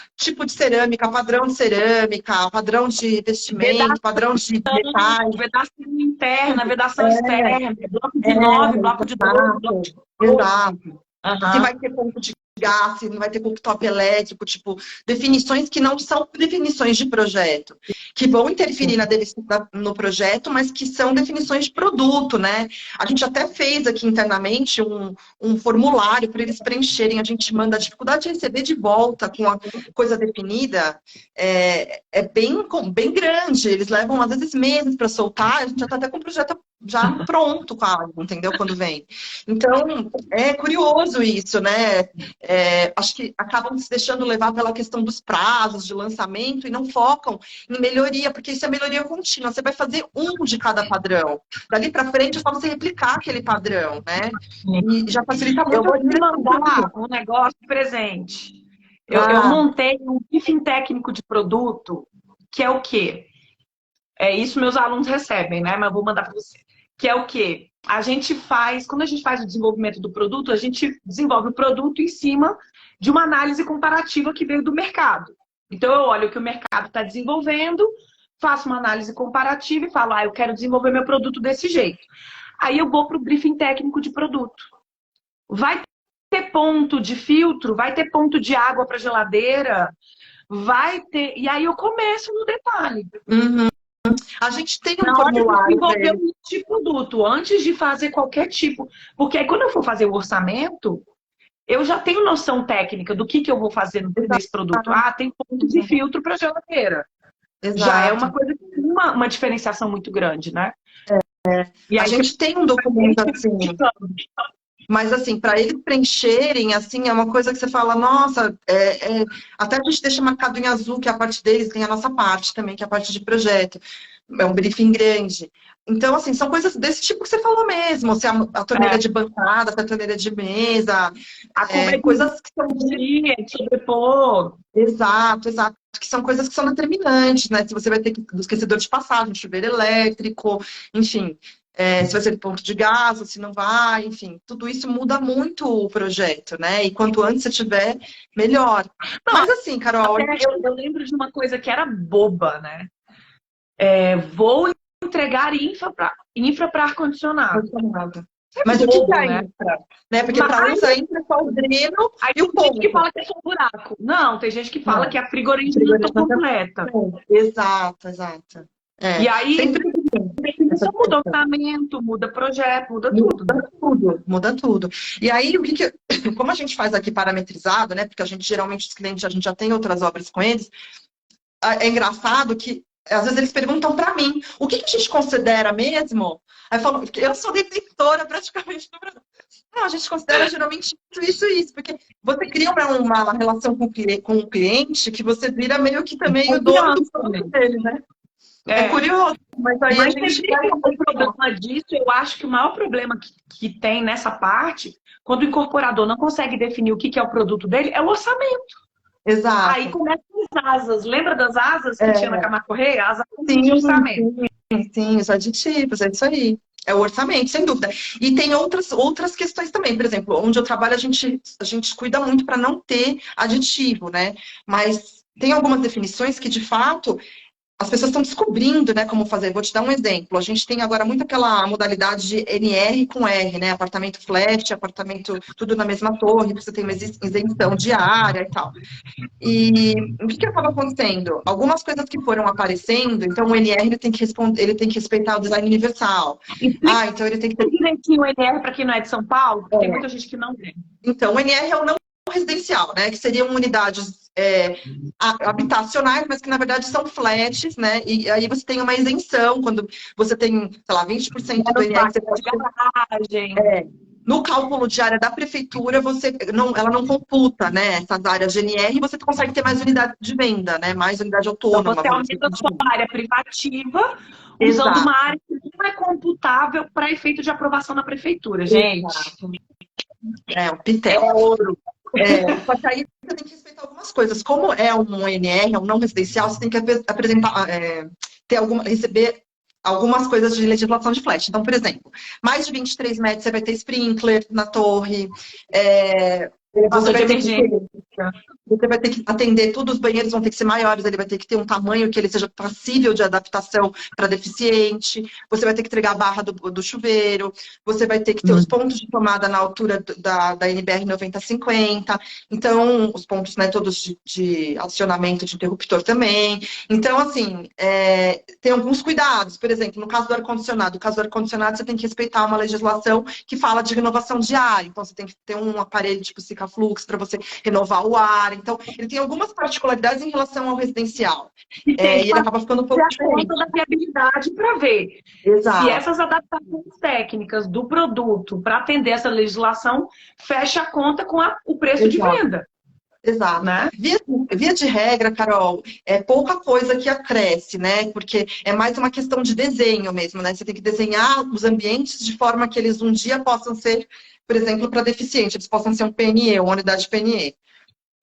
de cerâmica, padrão de cerâmica, padrão de vestimento, padrão de metais. Vedação interna, vedação externa, bloco de 9, bloco de 12, bloco de 12. Exato. Se vai ter ponto de gás, se não vai ter cooktop elétrico, tipo, definições que não são definições de projeto, que vão interferir no projeto, mas que são definições de produto, né? A gente até fez aqui internamente um formulário para eles preencherem, a gente manda a dificuldade de receber de volta com a coisa definida, é bem grande, eles levam às vezes meses para soltar, a gente já está até com o projeto já pronto quase, entendeu? Quando vem. Então, é curioso isso, né? Acho que acabam se deixando levar pela questão dos prazos de lançamento e não focam em melhoria, porque isso é melhoria contínua. Você vai fazer um de cada padrão. Dali para frente é só você replicar aquele padrão, né? E já facilita muito. Eu vou te mandar um negócio presente. Eu montei um briefing técnico de produto, que é o quê? Isso meus alunos recebem, né? Mas vou mandar para você. Que é o quê? Quando a gente faz o desenvolvimento do produto, a gente desenvolve o produto em cima de uma análise comparativa que veio do mercado. Então, eu olho o que o mercado está desenvolvendo, faço uma análise comparativa e falo, eu quero desenvolver meu produto desse jeito. Aí eu vou para o briefing técnico de produto. Vai ter ponto de filtro, vai ter ponto de água para geladeira, vai ter... E aí eu começo no detalhe. A gente tem um formulário. Desenvolver um tipo de produto antes de fazer qualquer tipo. Porque aí quando eu for fazer o orçamento, eu já tenho noção técnica do que eu vou fazer nesse produto. Tem ponto de filtro para geladeira. Exato. Já é uma coisa que tem uma diferenciação muito grande, né? E a gente tem um documento assim. Mas, assim, para eles preencherem, assim, é uma coisa que você fala, nossa, até a gente deixa marcado em azul, que é a parte deles, tem a nossa parte também, que é a parte de projeto. É um briefing grande. Então, assim, são coisas desse tipo que você falou mesmo. Se a torneira de bancada, se a torneira de mesa, A curva é coisas que são... de sobrepor. Exato, exato. Que são coisas que são determinantes, né? Se você vai ter que do esquecedor de passagem, chuveiro elétrico, enfim, se vai ser de ponto de gás, ou se não vai, enfim, tudo isso muda muito o projeto, né? E quanto antes você tiver, melhor. Não, mas assim, Carol, eu lembro de uma coisa que era boba, né? Vou entregar infra para ar-condicionado. Mas o que é a né? infra? Né? Porque para uns a infra é só o dreno e o tem gente que ponto. fala que é só um buraco. Não, tem gente que fala que é a frigorífica completa. Exato, exato. E aí, sempre isso muda orçamento, muda projeto, muda tudo. Muda tudo. E aí, como a gente faz aqui parametrizado, né? Porque a gente geralmente os clientes, a gente já tem outras obras com eles, é engraçado que às vezes eles perguntam para mim, o que a gente considera mesmo? Aí eu falo, eu sou detentora praticamente do Brasil. Não, a gente considera geralmente isso, porque você cria uma relação com o cliente que você vira meio que também o dono do produto dele, né? É curioso, mas aí a gente o problema disso, eu acho que o maior problema que tem nessa parte, quando o incorporador não consegue definir o que é o produto dele, é o orçamento. Exato. Aí começam as asas. Lembra das asas que tinha na Camargo Correia? Asas de orçamento. Sim, os aditivos, é isso aí. É o orçamento, sem dúvida. E tem outras questões também. Por exemplo, onde eu trabalho, a gente cuida muito para não ter aditivo, né? Mas tem algumas definições que, de fato, as pessoas estão descobrindo, né, como fazer. Vou te dar um exemplo. A gente tem agora muito aquela modalidade de NR com R, né? Apartamento flat, apartamento tudo na mesma torre, você tem uma isenção de área e tal. E o que acaba acontecendo? Algumas coisas que foram aparecendo, então o NR ele tem que respeitar o design universal. Então ele tem que ter direitinho o NR para quem não é de São Paulo, porque tem muita gente que não tem. Então, o NR é o não residencial, né? Que seriam unidades habitacionais, mas que na verdade são flats, né? E aí você tem uma isenção quando você tem, sei lá, 20% do NR. Você pode... garagem. No cálculo de área da prefeitura, ela não computa, né, essas áreas de NR e você consegue ter mais unidade de venda, né? Mais unidade autônoma. Então, você aumenta a sua área privativa usando uma área que não é computável para efeito de aprovação na prefeitura, gente. O pitel. É ouro. Só que aí você tem que respeitar algumas coisas. Como é um NR, é um não residencial, você tem que apresentar, receber algumas coisas de legislação de flat. Então, por exemplo, mais de 23 metros você vai ter sprinkler na torre, você vai ter que atender tudo, os banheiros vão ter que ser maiores, ele vai ter que ter um tamanho que ele seja passível de adaptação para deficiente, você vai ter que entregar a barra do chuveiro, você vai ter que ter os pontos de tomada na altura da NBR 9050, então, os pontos, né, todos de acionamento de interruptor também. Então, assim, tem alguns cuidados. Por exemplo, no caso do ar-condicionado, você tem que respeitar uma legislação que fala de renovação de ar, então você tem que ter um aparelho tipo Sikaflux para você renovar o ar. Então, ele tem algumas particularidades em relação ao residencial. E ele acaba ficando um pouco diferente. Da viabilidade para ver se essas adaptações técnicas do produto para atender essa legislação fecha a conta com o preço de venda. Exato. Né? Via de regra, Carol, é pouca coisa que acresce, né? Porque é mais uma questão de desenho mesmo, né? Você tem que desenhar os ambientes de forma que eles um dia possam ser, por exemplo, para deficiente, eles possam ser um PNE, uma unidade PNE.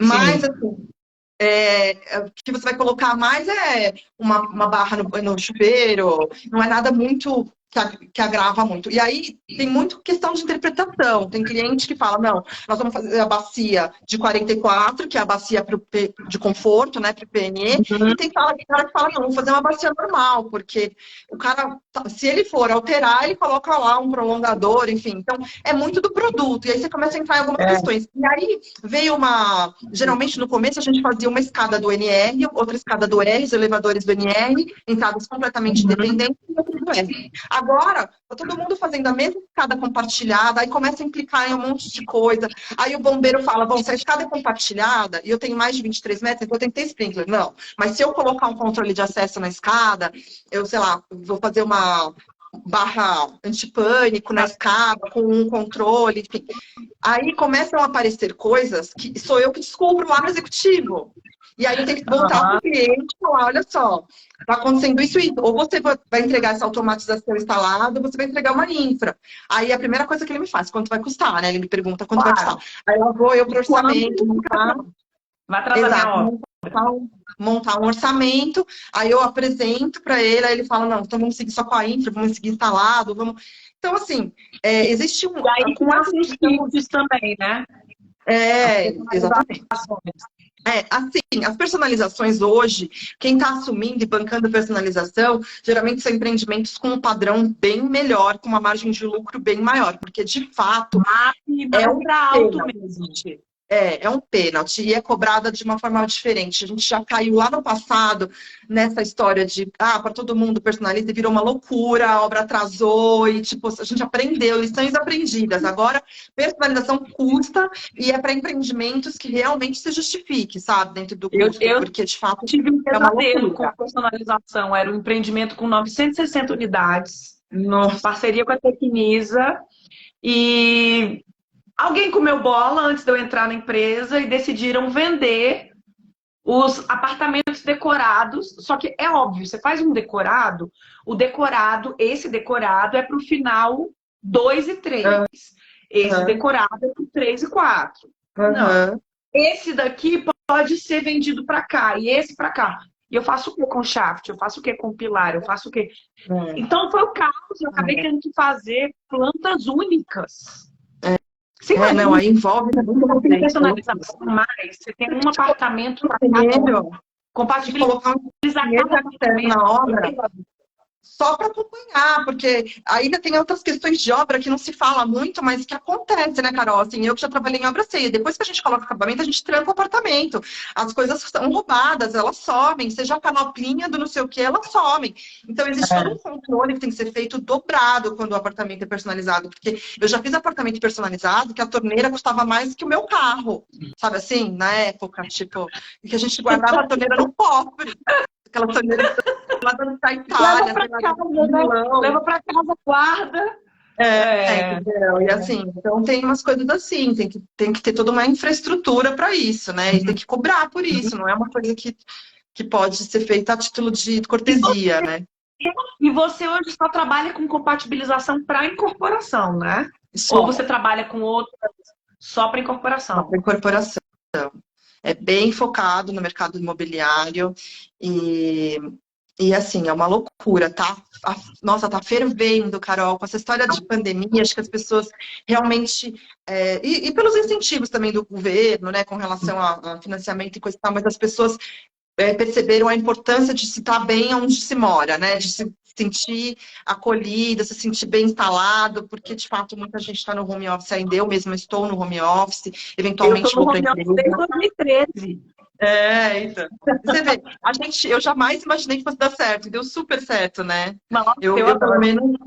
Mas, assim, o que você vai colocar mais é uma barra no chuveiro, não é nada muito que agrava muito. E aí tem muito questão de interpretação. Tem cliente que fala, não, nós vamos fazer a bacia de 44, que é a bacia de conforto, né, para o PNE, e tem cara que fala, não, vamos fazer uma bacia normal, porque o cara, se ele for alterar, ele coloca lá um prolongador, enfim. Então, é muito do produto. E aí você começa a entrar em algumas questões. E aí veio geralmente no começo a gente fazia uma escada do NR, outra escada do R, os elevadores do NR, entradas completamente independentes e outra do R. Agora, tá todo mundo fazendo a mesma escada compartilhada, aí começa a implicar em um monte de coisa. Aí o bombeiro fala, bom, se a escada é compartilhada e eu tenho mais de 23 metros, então eu tenho que ter sprinkler. Não, mas se eu colocar um controle de acesso na escada, eu, sei lá, vou fazer uma barra antipânico na escada, com um controle, enfim. Aí começam a aparecer coisas que sou eu que descubro lá no executivo. E aí eu tenho que voltar para o cliente e falar, olha só, está acontecendo isso e ou você vai entregar essa automatização instalada, ou você vai entregar uma infra. Aí a primeira coisa que ele me faz, quanto vai custar, né? Ele me pergunta quanto vai custar. Aí lá vou eu para o orçamento, montar. Vai atrasar minha obra. Montar um orçamento, aí eu apresento para ele, aí ele fala, não, então vamos seguir só com a infra, vamos seguir instalado, vamos... Então, assim, existe um... E aí com esses kits também, né? Exatamente. Assim, as personalizações hoje, quem está assumindo e bancando personalização, geralmente são empreendimentos com um padrão bem melhor, com uma margem de lucro bem maior, porque de fato é um alto mesmo. É um pênalti e é cobrada de uma forma diferente. A gente já caiu lá no passado nessa história de para todo mundo personaliza e virou uma loucura, a obra atrasou e tipo, a gente aprendeu, lições aprendidas. Agora, personalização custa e é para empreendimentos que realmente se justifique, sabe, dentro do custo, porque de fato tive um pesadelo com personalização. Era um empreendimento com 960 unidades, em parceria com a Tecnisa, e alguém comeu bola antes de eu entrar na empresa e decidiram vender os apartamentos decorados. Só que é óbvio, você faz um decorado, esse decorado é para o final 2 e 3. Esse decorado é para o 3 e 4. Não. Esse daqui pode ser vendido para cá e esse para cá. E eu faço o que com shaft? Eu faço o que com pilar? Eu faço o que? Então foi o caos. Eu acabei tendo que fazer plantas únicas. Sim, não, aí envolve tem personalização mais. Você tem um apartamento compatibilizar na obra só para acompanhar, porque ainda tem outras questões de obra que não se fala muito, mas que acontece, né, Carol? Assim, eu que já trabalhei em obra ceia, depois que a gente coloca acabamento, a gente tranca o apartamento. As coisas são roubadas, elas somem, seja a canoplinha do não sei o que, elas somem. Então, existe todo um controle que tem que ser feito dobrado quando o apartamento é personalizado, porque eu já fiz apartamento personalizado que a torneira custava mais que o meu carro, sabe assim, na época, tipo, que a gente guardava a torneira no cofre. Aquela torneira lá da Itália. Leva para casa, guarda. Entendeu? E assim, então tem umas coisas assim, tem que ter toda uma infraestrutura para isso, né? E tem que cobrar por isso, não é uma coisa que pode ser feita a título de cortesia, né? E você hoje só trabalha com compatibilização para incorporação, né? Ou você trabalha com outras só para incorporação? Só para incorporação. É bem focado no mercado imobiliário e assim, é uma loucura, tá? Nossa, tá fervendo, Carol, com essa história de pandemia, acho que as pessoas realmente, e pelos incentivos também do governo, né, com relação a financiamento e coisa e tal, mas as pessoas perceberam a importância de se estar bem onde se mora, né, de se sentir acolhida, se sentir bem instalado, porque de fato muita gente está no home office ainda, eu mesma estou no home office, eventualmente vou para a empresa. Desde 2013. Então. Você vê, eu jamais imaginei que fosse dar certo, deu super certo, né? Nossa, eu pelo menos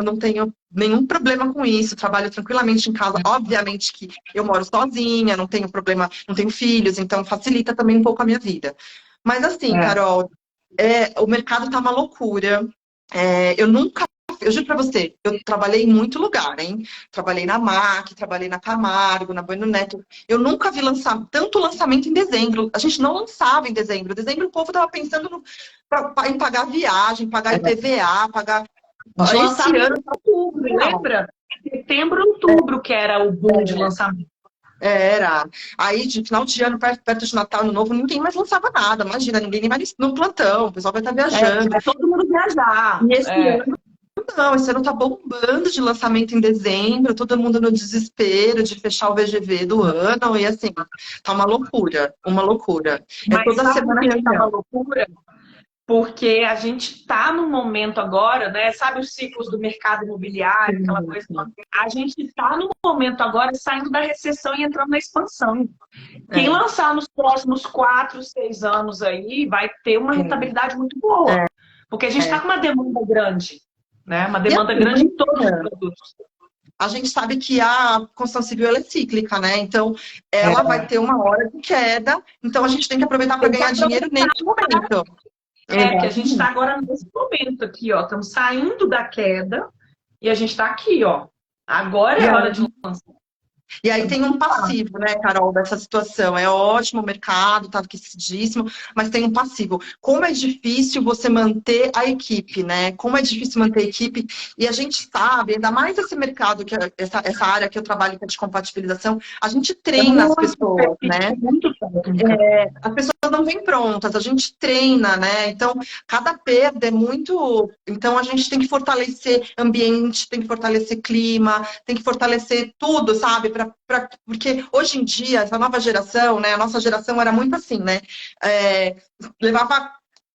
não tenho nenhum problema com isso, trabalho tranquilamente em casa. Obviamente que eu moro sozinha, não tenho problema, não tenho filhos, então facilita também um pouco a minha vida. Mas assim, Carol, o mercado tá uma loucura. Eu juro pra você, eu trabalhei em muito lugar, hein? Trabalhei na MAC, trabalhei na Camargo, na Bueno Neto. Eu nunca vi tanto lançamento em dezembro. A gente não lançava em dezembro. Em dezembro o povo tava pensando em pagar viagem, pagar IPVA, pagar... Esse ano, outubro, lembra? Setembro, outubro, que era o boom de lançamento. Era. Aí, de final de ano, perto de Natal, Ano Novo, ninguém mais lançava nada. Imagina, ninguém nem vai no plantão, o pessoal vai estar viajando. Vai todo mundo viajar. E esse ano, não, esse ano tá bombando de lançamento em dezembro, todo mundo no desespero de fechar o VGV do ano, e assim, tá uma loucura, uma loucura. Mas toda semana que tá uma loucura? Porque a gente está num momento agora, né? Sabe os ciclos do mercado imobiliário, aquela coisa? A gente está num momento agora saindo da recessão e entrando na expansão. Quem lançar nos próximos 4, 6 anos aí vai ter uma rentabilidade muito boa. Porque a gente está com uma demanda grande, né? Uma demanda grande em todos os produtos. A gente sabe que a construção civil ela é cíclica, né? Então, ela vai ter uma hora de queda. Então, a gente tem que aproveitar para ganhar dinheiro nesse momento. Porque a gente está agora nesse momento aqui, ó. Estamos saindo da queda e a gente está aqui, ó. Agora é hora de lançar. E aí tem um passivo, né, Carol, dessa situação. É ótimo, o mercado tá aquecidíssimo, mas tem um passivo. Como é difícil você manter a equipe, né? Como é difícil manter a equipe. E a gente sabe, ainda mais esse mercado, essa área que eu trabalho, que é de compatibilização, a gente treina as pessoas, né? As pessoas não vêm prontas, a gente treina, né? Então, cada perda é muito... Então, a gente tem que fortalecer ambiente, tem que fortalecer clima, tem que fortalecer tudo, sabe? Porque hoje em dia, essa nova geração, né? A nossa geração era muito assim, né? Levava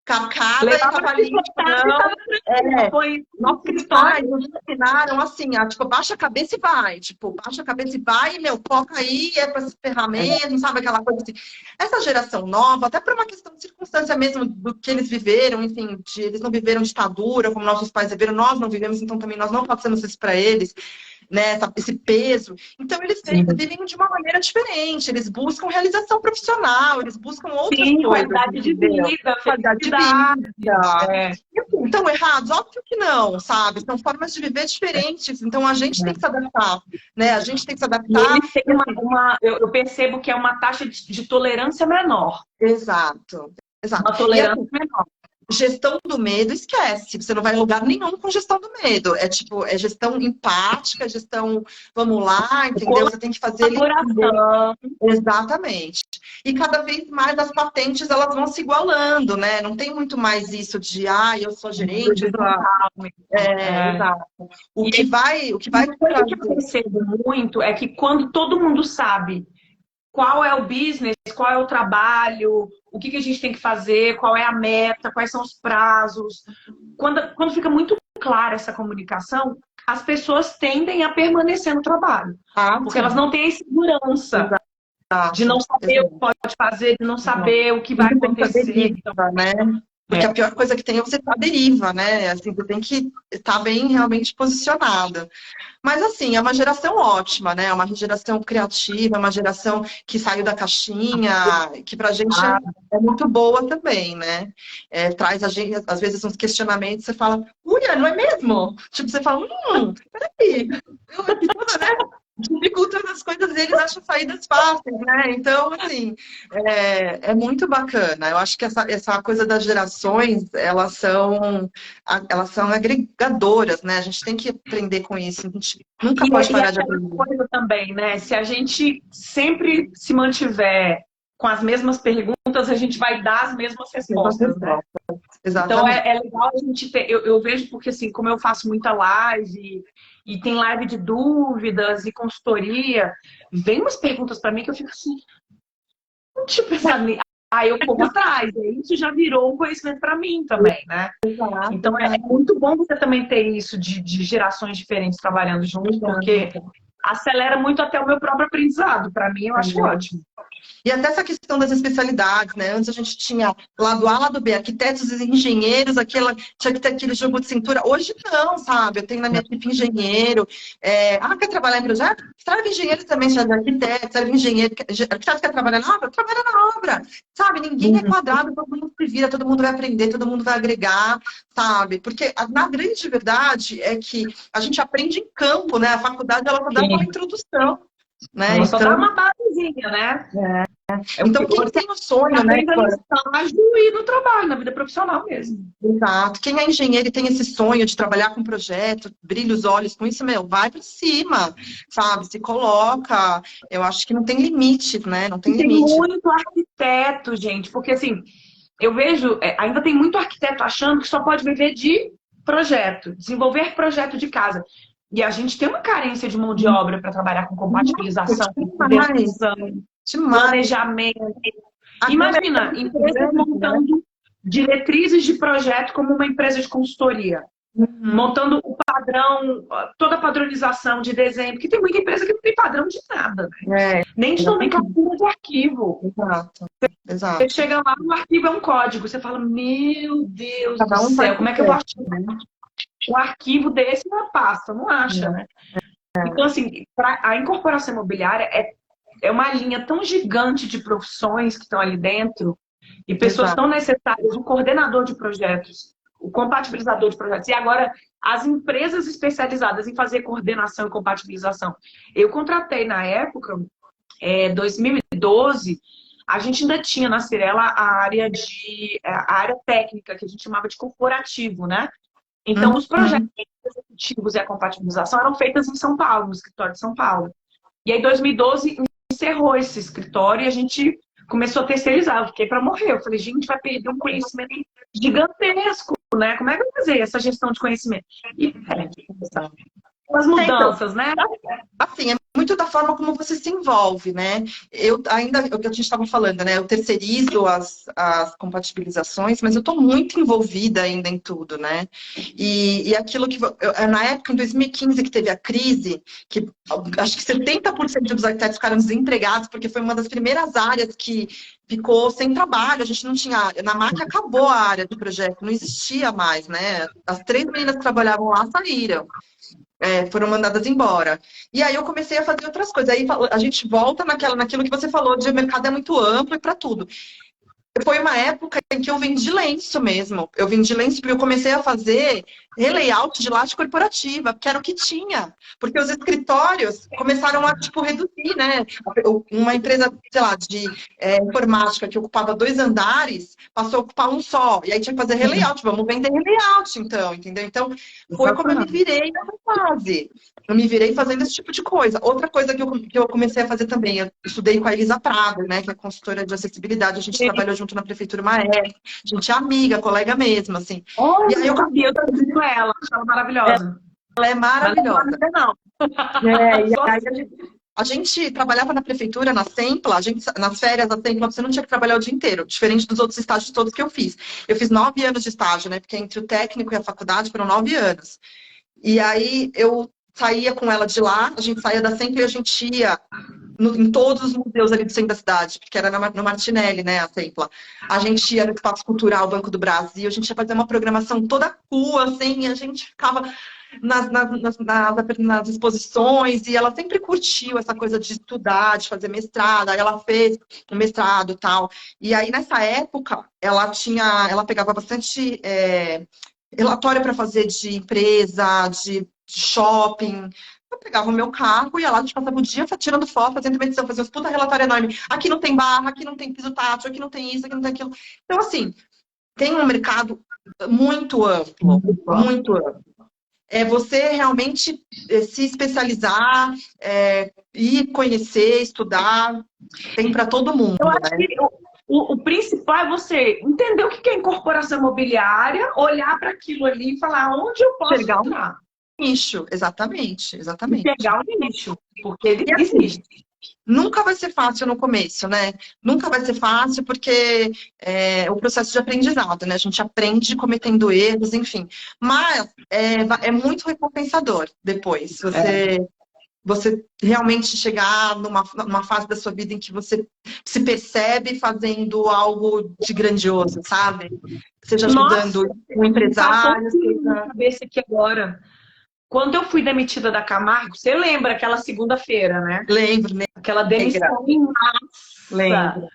cacada e tava ali, nossos pais nos ensinaram assim, tipo, baixa a cabeça e vai, tipo, baixa a cabeça e vai, meu, foca aí, é para essas ferramentas, sabe, aquela coisa assim. Essa geração nova, até por uma questão de circunstância mesmo do que eles viveram, enfim, eles não viveram ditadura, como nossos pais viveram, nós não vivemos, então também nós não passamos isso para eles, né, esse peso. Então, eles vivem de uma maneira diferente, eles buscam realização profissional, eles buscam outras coisas. Qualidade de vida, qualidade de vida. Então, errados? Óbvio que não, sabe? São formas de viver diferentes, então a gente tem que se adaptar, né? A gente tem que se adaptar. Eles têm eu percebo que é uma taxa de tolerância menor. Exato. Uma tolerância menor. Gestão do medo, esquece. Você não vai em lugar nenhum com gestão do medo. É tipo, é gestão empática, gestão, vamos lá, entendeu? Você tem que fazer ele. Exatamente. E cada vez mais as patentes elas vão se igualando, né? Não tem muito mais isso de eu sou gerente. Exato. O que vai que eu percebo muito é que quando todo mundo sabe qual é o business, qual é o trabalho, o que a gente tem que fazer, qual é a meta, quais são os prazos. Quando fica muito clara essa comunicação, as pessoas tendem a permanecer no trabalho. Porque elas não têm a segurança de não saber o que pode fazer, de não saber o que vai acontecer. Né? Porque a pior coisa que tem é você estar à deriva, né? Assim, você tem que estar bem realmente posicionada. Mas, assim, é uma geração ótima, né? É uma geração criativa, é uma geração que saiu da caixinha, que pra gente é muito boa também, né? Traz a gente, às vezes, uns questionamentos, você fala, Uia, não é mesmo? Tipo, você fala, peraí, né? Dificultando as coisas, eles acham saídas fáceis, né? Então, assim, é muito bacana. Eu acho que essa coisa das gerações, elas são agregadoras, né? A gente tem que aprender com isso. A gente nunca pode parar de aprender. Coisa também, né? Se a gente sempre se mantiver com as mesmas perguntas, a gente vai dar as mesmas respostas, né? Então, é legal a gente ter... Eu vejo porque, assim, como eu faço muita live... E tem live de dúvidas e consultoria. Vem umas perguntas para mim que eu fico assim... Não tinha pensado nisso. Aí eu corro atrás. Isso já virou um conhecimento para mim também, né? Exato. Então é muito bom você também ter isso de gerações diferentes trabalhando juntos, porque acelera muito até o meu próprio aprendizado. Para mim, eu acho ótimo. E até essa questão das especialidades, né? Antes a gente tinha lado A, lado B, arquitetos e engenheiros, tinha que ter aquele jogo de cintura. Hoje não, sabe? Eu tenho na minha equipe engenheiro. Quer trabalhar em projeto? Serve engenheiro também, serve arquiteto, serve engenheiro. Arquiteto quer trabalhar na obra? Trabalha na obra. Sabe? Ninguém é quadrado, todo mundo se vira, todo mundo vai aprender, todo mundo vai agregar, sabe? Porque na grande verdade é que a gente aprende em campo, né? A faculdade, ela só dá uma introdução. Né? Ela só dá uma basezinha, né? Então, quem tem o sonho, né? No estágio e no trabalho, na vida profissional mesmo. Exato. Quem é engenheiro e tem esse sonho de trabalhar com projeto, brilha os olhos com isso, vai para cima, sabe? Se coloca. Eu acho que não tem limite, né? Não tem limite. Tem muito arquiteto, gente, porque assim, eu vejo, ainda tem muito arquiteto achando que só pode viver de projeto, desenvolver projeto de casa. E a gente tem uma carência de mão de obra para trabalhar com compatibilização, planejamento. Imagina, empresas montando diretrizes de projeto como uma empresa de consultoria. Montando o padrão, toda a padronização de desenho, porque tem muita empresa que não tem padrão de nada, né? Nem de nomenclatura de arquivo. Exato. Você chega lá, o arquivo é um código, você fala, meu Deus do céu, como é que eu vou achar um arquivo desse na pasta? Não acha, né? Então, assim, a incorporação imobiliária é uma linha tão gigante de profissões que estão ali dentro E pessoas Exato. tão necessárias, o coordenador de projetos, o compatibilizador de projetos. E agora, as empresas especializadas em fazer coordenação e compatibilização. Eu contratei na época, 2012, a gente ainda tinha na Cirela a área técnica, que a gente chamava de corporativo, né? Então, os projetos Uhum. executivos e a compatibilização eram feitas em São Paulo, no escritório de São Paulo. E aí, em 2012, encerrou esse escritório e a gente começou a terceirizar. Eu fiquei para morrer. Eu falei, gente, vai perder um conhecimento gigantesco, né? Como é que eu vou fazer essa gestão de conhecimento? E as Então, mudanças, né? assim, é muito da forma como você se envolve, né? Eu ainda, o que a gente estava falando, né? Eu terceirizo as compatibilizações, mas eu estou muito envolvida ainda em tudo, né? E aquilo que, na época, em 2015, que teve a crise, que acho que 70% dos arquitetos ficaram desempregados, porque foi uma das primeiras áreas que ficou sem trabalho, a gente não tinha, na MAC acabou a área de projeto, não existia mais, né? As 3 meninas que trabalhavam lá saíram. Foram mandadas embora. E aí eu comecei a fazer outras coisas. Aí a gente volta naquilo que você falou, de o mercado é muito amplo e para tudo. Foi uma época em que eu vendi lenço mesmo. Eu vendi lenço porque eu comecei a fazer layout de laje corporativa, que era o que tinha. Porque os escritórios começaram a, tipo, reduzir, né? Uma empresa, sei lá, de informática que ocupava 2 andares, passou a ocupar um só. E aí tinha que fazer layout. Vamos vender layout, então, entendeu? Então, foi como eu me virei nessa fase. Eu me virei fazendo esse tipo de coisa. Outra coisa que eu comecei a fazer também, eu estudei com a Elisa Prado, né, que é consultora de acessibilidade, a gente trabalhou junto na Prefeitura Maé, a gente é amiga, colega mesmo, assim. E Olha, aí eu sabia, eu trabalhei com ela, acho ela maravilhosa. ela é Mas não é maravilhosa. amiga, não. E Só aí se... a gente trabalhava na prefeitura, na Templa, nas férias da Templa, você não tinha que trabalhar o dia inteiro, diferente dos outros estágios todos que eu fiz. Eu fiz 9 anos de estágio, né, porque entre o técnico e a faculdade foram 9 anos. E aí eu saía com ela de lá, a gente saía da Templa e a gente ia em todos os museus ali do centro da cidade, porque era no Martinelli, né, a Templa. A gente ia no Espaço Cultural, Banco do Brasil, a gente ia fazer uma programação toda cool, assim, e a gente ficava nas exposições, e ela sempre curtiu essa coisa de estudar, de fazer mestrado, aí ela fez um mestrado e tal. E aí, nessa época, ela pegava bastante relatório para fazer de empresa, de shopping. Eu pegava o meu carro, ia lá, a gente passava o dia tirando foto, fazendo medição, fazia uns puta relatório enorme. Aqui não tem barra, aqui não tem piso tátil, aqui não tem isso, aqui não tem aquilo. Então, assim, tem um mercado muito amplo, muito amplo. É você realmente se especializar, ir conhecer, estudar, tem para todo mundo, Eu acho né? que o principal é você entender o que é incorporação imobiliária, olhar para aquilo ali e falar onde eu posso Chegar um entrar. nicho, exatamente, E exatamente. pegar o nicho, porque ele E assim, existe. nunca vai ser fácil no começo, né? Nunca vai ser fácil porque é o processo de aprendizado, né? A gente aprende cometendo erros, enfim. Mas é muito recompensador depois. Você realmente chegar numa fase da sua vida em que você se percebe fazendo algo de grandioso, sabe? Seja Nossa, ajudando um me passou empresário, um filme na seja... cabeça aqui agora. Quando eu fui demitida da Camargo, você lembra aquela segunda-feira, né? Lembro, Aquela negra, demissão em massa. lembro.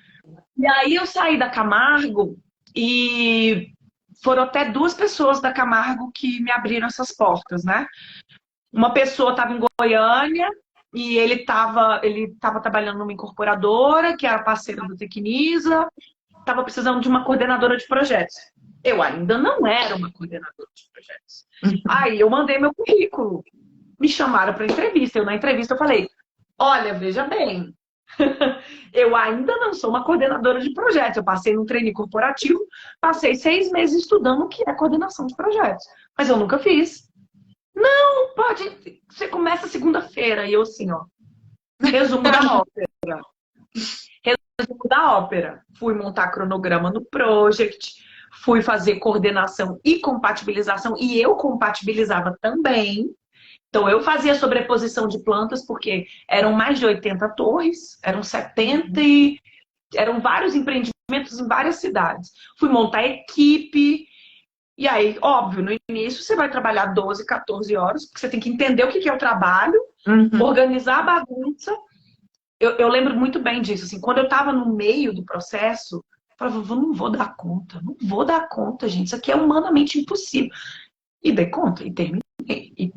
E aí eu saí da Camargo e foram até 2 pessoas da Camargo que me abriram essas portas, né? Uma pessoa estava em Goiânia e ele tava trabalhando numa incorporadora, que era parceira do Tecnisa, estava precisando de uma coordenadora de projetos. Eu ainda não era uma coordenadora de projetos. Aí eu mandei meu currículo. Me chamaram para entrevista. Na entrevista eu falei: olha, veja bem, eu ainda não sou uma coordenadora de projetos. Eu passei num treino corporativo, passei 6 meses estudando o que é coordenação de projetos. Mas eu nunca fiz. Não, pode. Você começa segunda-feira. E eu assim, ó. Resumo da ópera. Resumo da ópera. Fui montar cronograma no project. Fui fazer coordenação e compatibilização. E eu compatibilizava também. Então, eu fazia sobreposição de plantas, porque eram mais de 80 torres, eram 70 e eram vários empreendimentos em várias cidades. Fui montar equipe, e aí, óbvio, no início você vai trabalhar 12, 14 horas, porque você tem que entender o que é o trabalho, Uhum. organizar a bagunça. Eu lembro muito bem disso, assim, quando eu estava no meio do processo, falava, não vou dar conta, não vou dar conta, gente, isso aqui é humanamente impossível. E dei conta, e terminei, e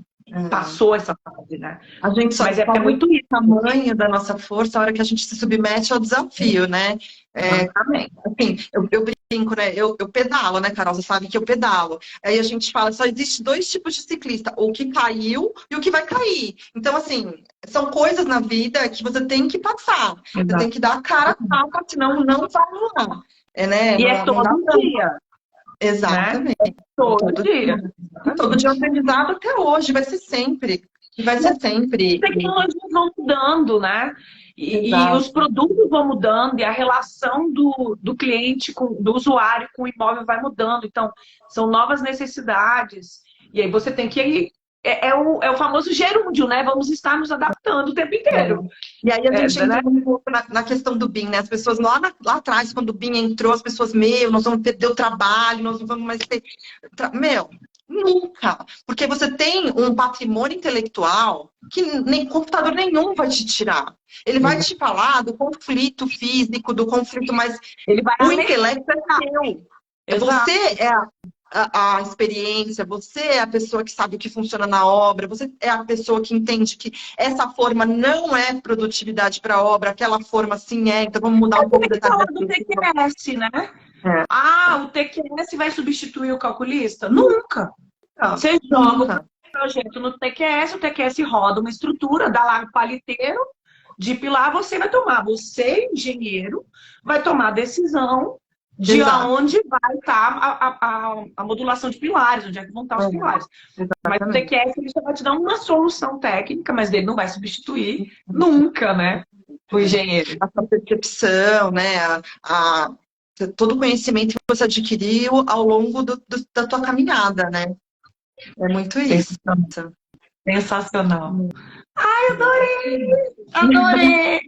passou essa fase, né? A gente só Mas é descobre muito o isso. tamanho da nossa força a hora que a gente se submete ao desafio, né? Exatamente. Assim, eu brinco, né? Eu pedalo, né, Carol? Você sabe que eu pedalo. Aí a gente fala, só existe dois tipos de ciclista, o que caiu e o que vai cair. Então, assim, são coisas na vida que você tem que passar. Você tem que dar a cara a tapa, senão não vai rolar. Né? E é Não dá todo pra... dia, né? Exatamente. Todo dia. Todo dia é um aprendizado até hoje, vai ser sempre. E vai ser sempre. Tecnologias vão mudando, né? E os Exato. produtos vão mudando, e a relação do cliente, do usuário com o imóvel vai mudando. Então, são novas necessidades. E aí você tem que. É o famoso gerúndio, né? Vamos estar nos adaptando o tempo inteiro. E aí a gente Né? entra um pouco na questão do BIM, né? As pessoas lá atrás, quando o BIM entrou, as pessoas, nós vamos perder o trabalho, nós não vamos mais ter. Nunca! Porque você tem um patrimônio intelectual que nem computador nenhum vai te tirar. Ele vai te falar do conflito físico, do conflito, mas Ele vai o intelecto é seu. Exato. Você é a experiência, você é a pessoa que sabe o que funciona na obra, você é a pessoa que entende que essa forma não é produtividade para a obra, aquela forma sim é, então vamos mudar um pouco o detalhe da Do estrutura. TQS, né? É. O TQS vai substituir o calculista? Nunca. Nunca, Você joga nunca. o projeto no TQS, o TQS roda uma estrutura, dá lá o paliteiro de pilar, você, engenheiro, vai tomar a decisão de Exato. onde vai estar a modulação de pilares, onde é que vão estar os pilares. Mas o TQS ele já vai te dar uma solução técnica, mas ele não vai substituir nunca, né? O engenheiro. A sua percepção, né? Todo o conhecimento que você adquiriu ao longo da tua caminhada, né? É muito isso. Sensacional. Ai, adorei! Adorei!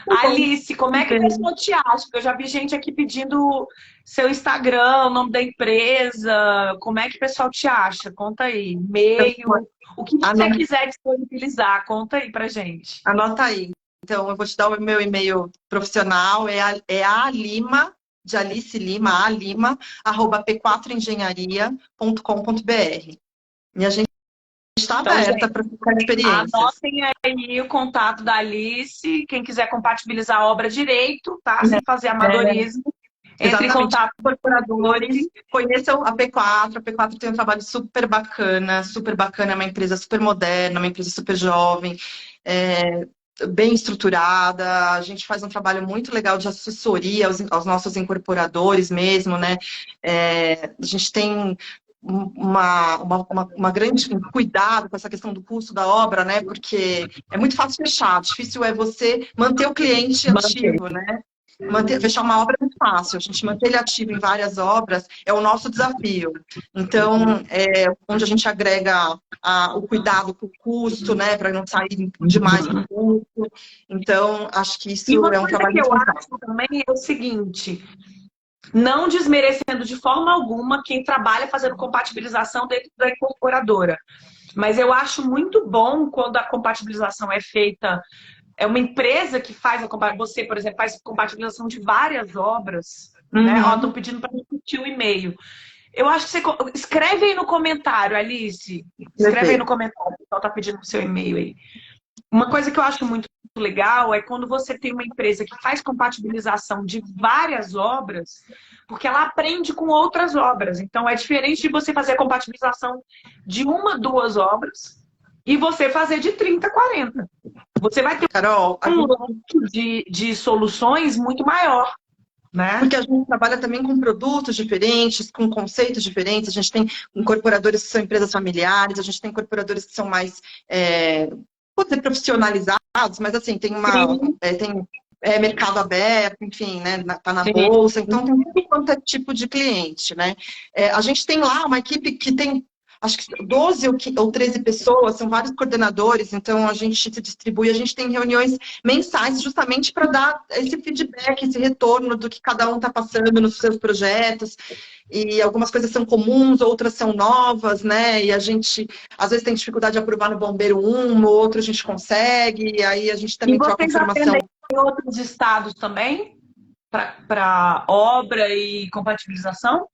Alice, como é que a pessoa te acha? Porque eu já vi gente aqui pedindo seu Instagram, o nome da empresa. Como é que o pessoal te acha? Conta aí. E-mail, o que você quiser disponibilizar, conta aí pra gente. Anota aí. Então, eu vou te dar o meu e-mail profissional, é a Lima, de Alice Lima, alima, @p4engenharia.com.br. E a gente está aberta para trocar experiências. Anotem aí o contato da Alice, quem quiser compatibilizar a obra direito, tá? Sem fazer amadorismo. Entre em contato com incorporadores. Conheçam a P4. A P4 tem um trabalho super bacana, é uma empresa super moderna, uma empresa super jovem, bem estruturada. A gente faz um trabalho muito legal de assessoria aos nossos incorporadores mesmo, né? A gente tem uma grande cuidado com essa questão do custo da obra, né? Porque é muito fácil fechar, difícil é você manter o cliente ativo, né? Fechar uma obra é muito fácil, a gente manter ele ativo em várias obras é o nosso desafio. Então, onde a gente agrega o cuidado com o custo, né, para não sair demais do custo. Então, acho que isso é um trabalho muito legal. Acho também é o seguinte, não desmerecendo de forma alguma quem trabalha fazendo compatibilização dentro da incorporadora. Mas eu acho muito bom quando a compatibilização é feita. É uma empresa que faz você, por exemplo, faz compatibilização de várias obras, né? Estão pedindo para discutir o e-mail. Eu acho que você escreve aí no comentário, Alice. Escreve aí no comentário, o pessoal está pedindo o seu e-mail aí. Uma coisa que eu acho muito legal é quando você tem uma empresa que faz compatibilização de várias obras, porque ela aprende com outras obras. Então é diferente de você fazer a compatibilização de uma, duas obras e você fazer de 30, 40. Você vai ter um leque de soluções muito maior, né? Porque a gente trabalha também com produtos diferentes, com conceitos diferentes. A gente tem incorporadores que são empresas familiares, a gente tem incorporadores que são mais, vou dizer, profissionalizados, mas assim, tem mercado aberto, enfim, né? Tá na bolsa, então tem tudo quanto é tipo de cliente, né? A gente tem lá uma equipe que tem acho que 12 ou 13 pessoas, são vários coordenadores, então a gente se distribui, a gente tem reuniões mensais justamente para dar esse feedback, esse retorno do que cada um está passando nos seus projetos, e algumas coisas são comuns, outras são novas, né, e a gente às vezes tem dificuldade de aprovar no Bombeiro 1, no outro a gente consegue, e aí a gente também troca informação. Em outros estados também? para obra e compatibilização?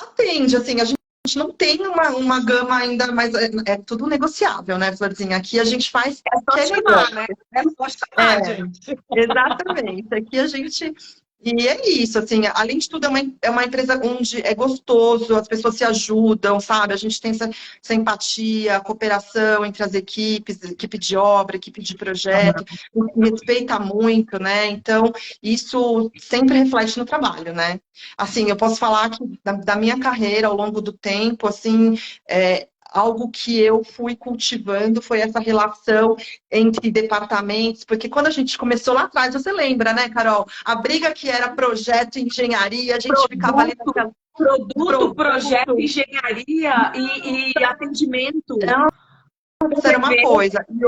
Atende, assim, a gente não tem uma gama ainda, mas é tudo negociável, né, Florzinha? Aqui a gente faz É só qualquer chamar, negócio. né? É só chamar, É, gente. exatamente. Aqui a gente. E é isso, assim, além de tudo, é uma empresa onde é gostoso, as pessoas se ajudam, sabe? A gente tem essa empatia, cooperação entre as equipes, equipe de obra, equipe de projeto, se respeita muito, né? Então, isso sempre reflete no trabalho, né? Assim, eu posso falar que da minha carreira, ao longo do tempo, assim, algo que eu fui cultivando foi essa relação entre departamentos, porque quando a gente começou lá atrás, você lembra, né, Carol? A briga que era projeto, engenharia, a gente ficava ali naquela Produto, projeto, produto, engenharia e atendimento. isso era uma coisa. E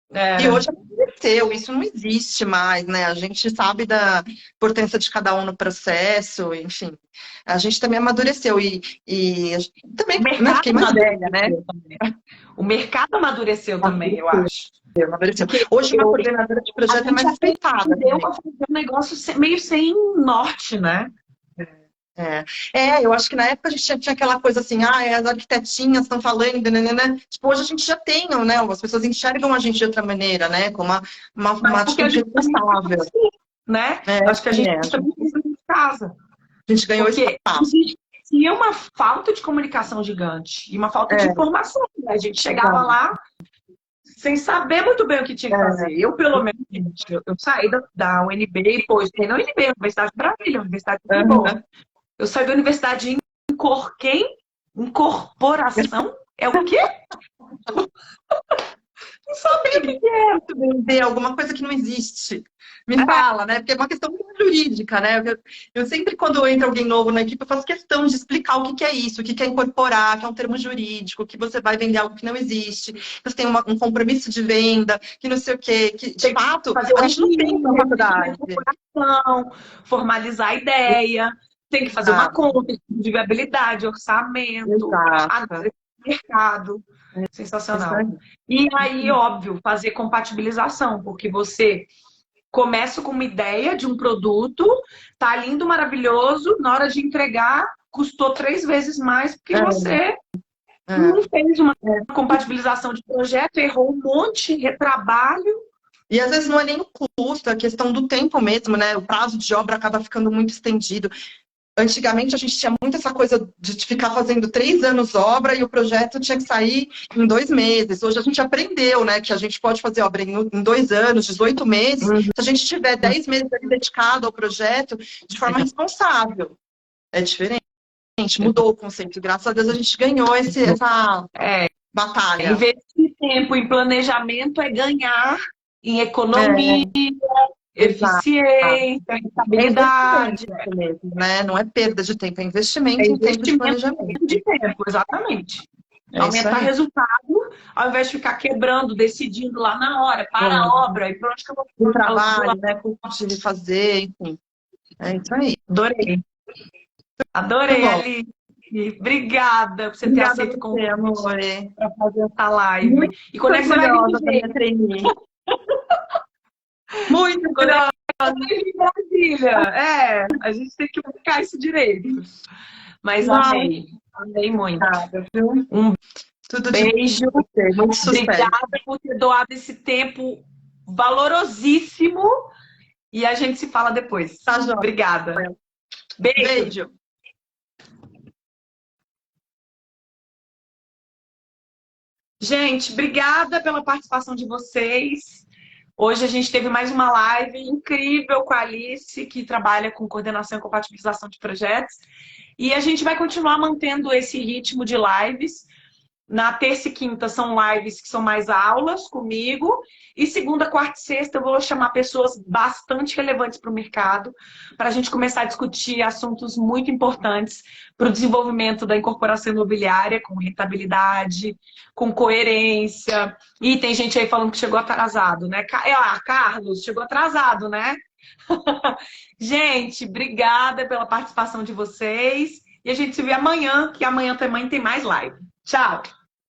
Era. hoje aconteceu, isso não existe mais, né? A gente sabe da importância de cada um no processo, enfim. A gente também amadureceu e O também, né, mercado fiquei mais velha, né? amadureceu também. O mercado amadureceu também, eu acho. Amadureceu. Porque Hoje uma coordenadora de a projeto é gente mais respeitada aprendeu também. a fazer um negócio meio sem norte, né? Eu acho que na época a gente tinha aquela coisa assim, as arquitetinhas estão falando, né? Tipo, hoje a gente já tem, né? As pessoas enxergam a gente de outra maneira, né? Com uma Mas porque a atitude gente também responsável. né? É, Acho que a gente a também fez em casa. gente ganhou Porque espaço. existia uma falta de comunicação gigante e uma falta de É, informação, né? A gente chegava lá sem saber muito bem o que tinha que fazer. Eu, pelo menos, gente, eu saí da UNB e, pô, estudei na UNB, Universidade de Brasília, Universidade de Lisboa. Eu saí da universidade em quem? Incorporação? É o quê? Não sabia o que era. vender alguma coisa que não existe. Me fala, né? Porque é uma questão muito jurídica, né? Eu sempre, quando entra alguém novo na equipe, eu faço questão de explicar o que é isso, o que é incorporar, que é um termo jurídico, que você vai vender algo que não existe, que você tem um compromisso de venda, que não sei o quê, que, de fato, a gente não tem na faculdade. Formalizar a ideia, tem que fazer uma conta de viabilidade, orçamento, Exato. mercado. Sensacional. E aí, óbvio, fazer compatibilização, porque você começa com uma ideia de um produto, tá lindo, maravilhoso, na hora de entregar, custou 3 vezes mais, porque você não fez uma compatibilização de projeto, errou um monte, retrabalho. E às vezes não é nem o custo, é a questão do tempo mesmo, né? O prazo de obra acaba ficando muito estendido. Antigamente a gente tinha muito essa coisa de ficar fazendo 3 anos obra e o projeto tinha que sair em 2 meses. Hoje a gente aprendeu, né, que a gente pode fazer obra em 2 anos, 18 meses, se a gente tiver 10 meses dedicado ao projeto de forma responsável. É diferente, mudou o conceito. Graças a Deus a gente ganhou essa batalha. Investir tempo em planejamento é ganhar em economia, eficiência, rentabilidade. É mesmo, né? Não é perda de tempo, é investimento em tempo de planejamento. De tempo, exatamente. Aumentar aí. resultado, ao invés de ficar quebrando, decidindo lá na hora, para a obra, e para onde que eu vou o trabalho, né? Curso de fazer, enfim. É isso aí. Adorei. Adorei, Alice. Obrigada por você ter aceito o convite para fazer essa live. Muito e quando é que você vai vir minha trainee. Muito curiosa. Brasília. A gente tem que buscar isso direito. Mas amei. Amei muito. Tudo beijo. Muito sucesso. Obrigada por ter doado esse tempo valorosíssimo. E a gente se fala depois. Tá, João. Obrigada. Beijo. Gente, obrigada pela participação de vocês. Hoje a gente teve mais uma live incrível com a Alice, que trabalha com coordenação e compatibilização de projetos. E a gente vai continuar mantendo esse ritmo de lives. Na terça e quinta são lives que são mais aulas comigo. E segunda, quarta e sexta eu vou chamar pessoas bastante relevantes para o mercado, para a gente começar a discutir assuntos muito importantes para o desenvolvimento da incorporação imobiliária, com rentabilidade, com coerência. E tem gente aí falando que chegou atrasado, né? Carlos, chegou atrasado, né? Gente, obrigada pela participação de vocês. E a gente se vê amanhã, que amanhã também tem mais live. Tchau!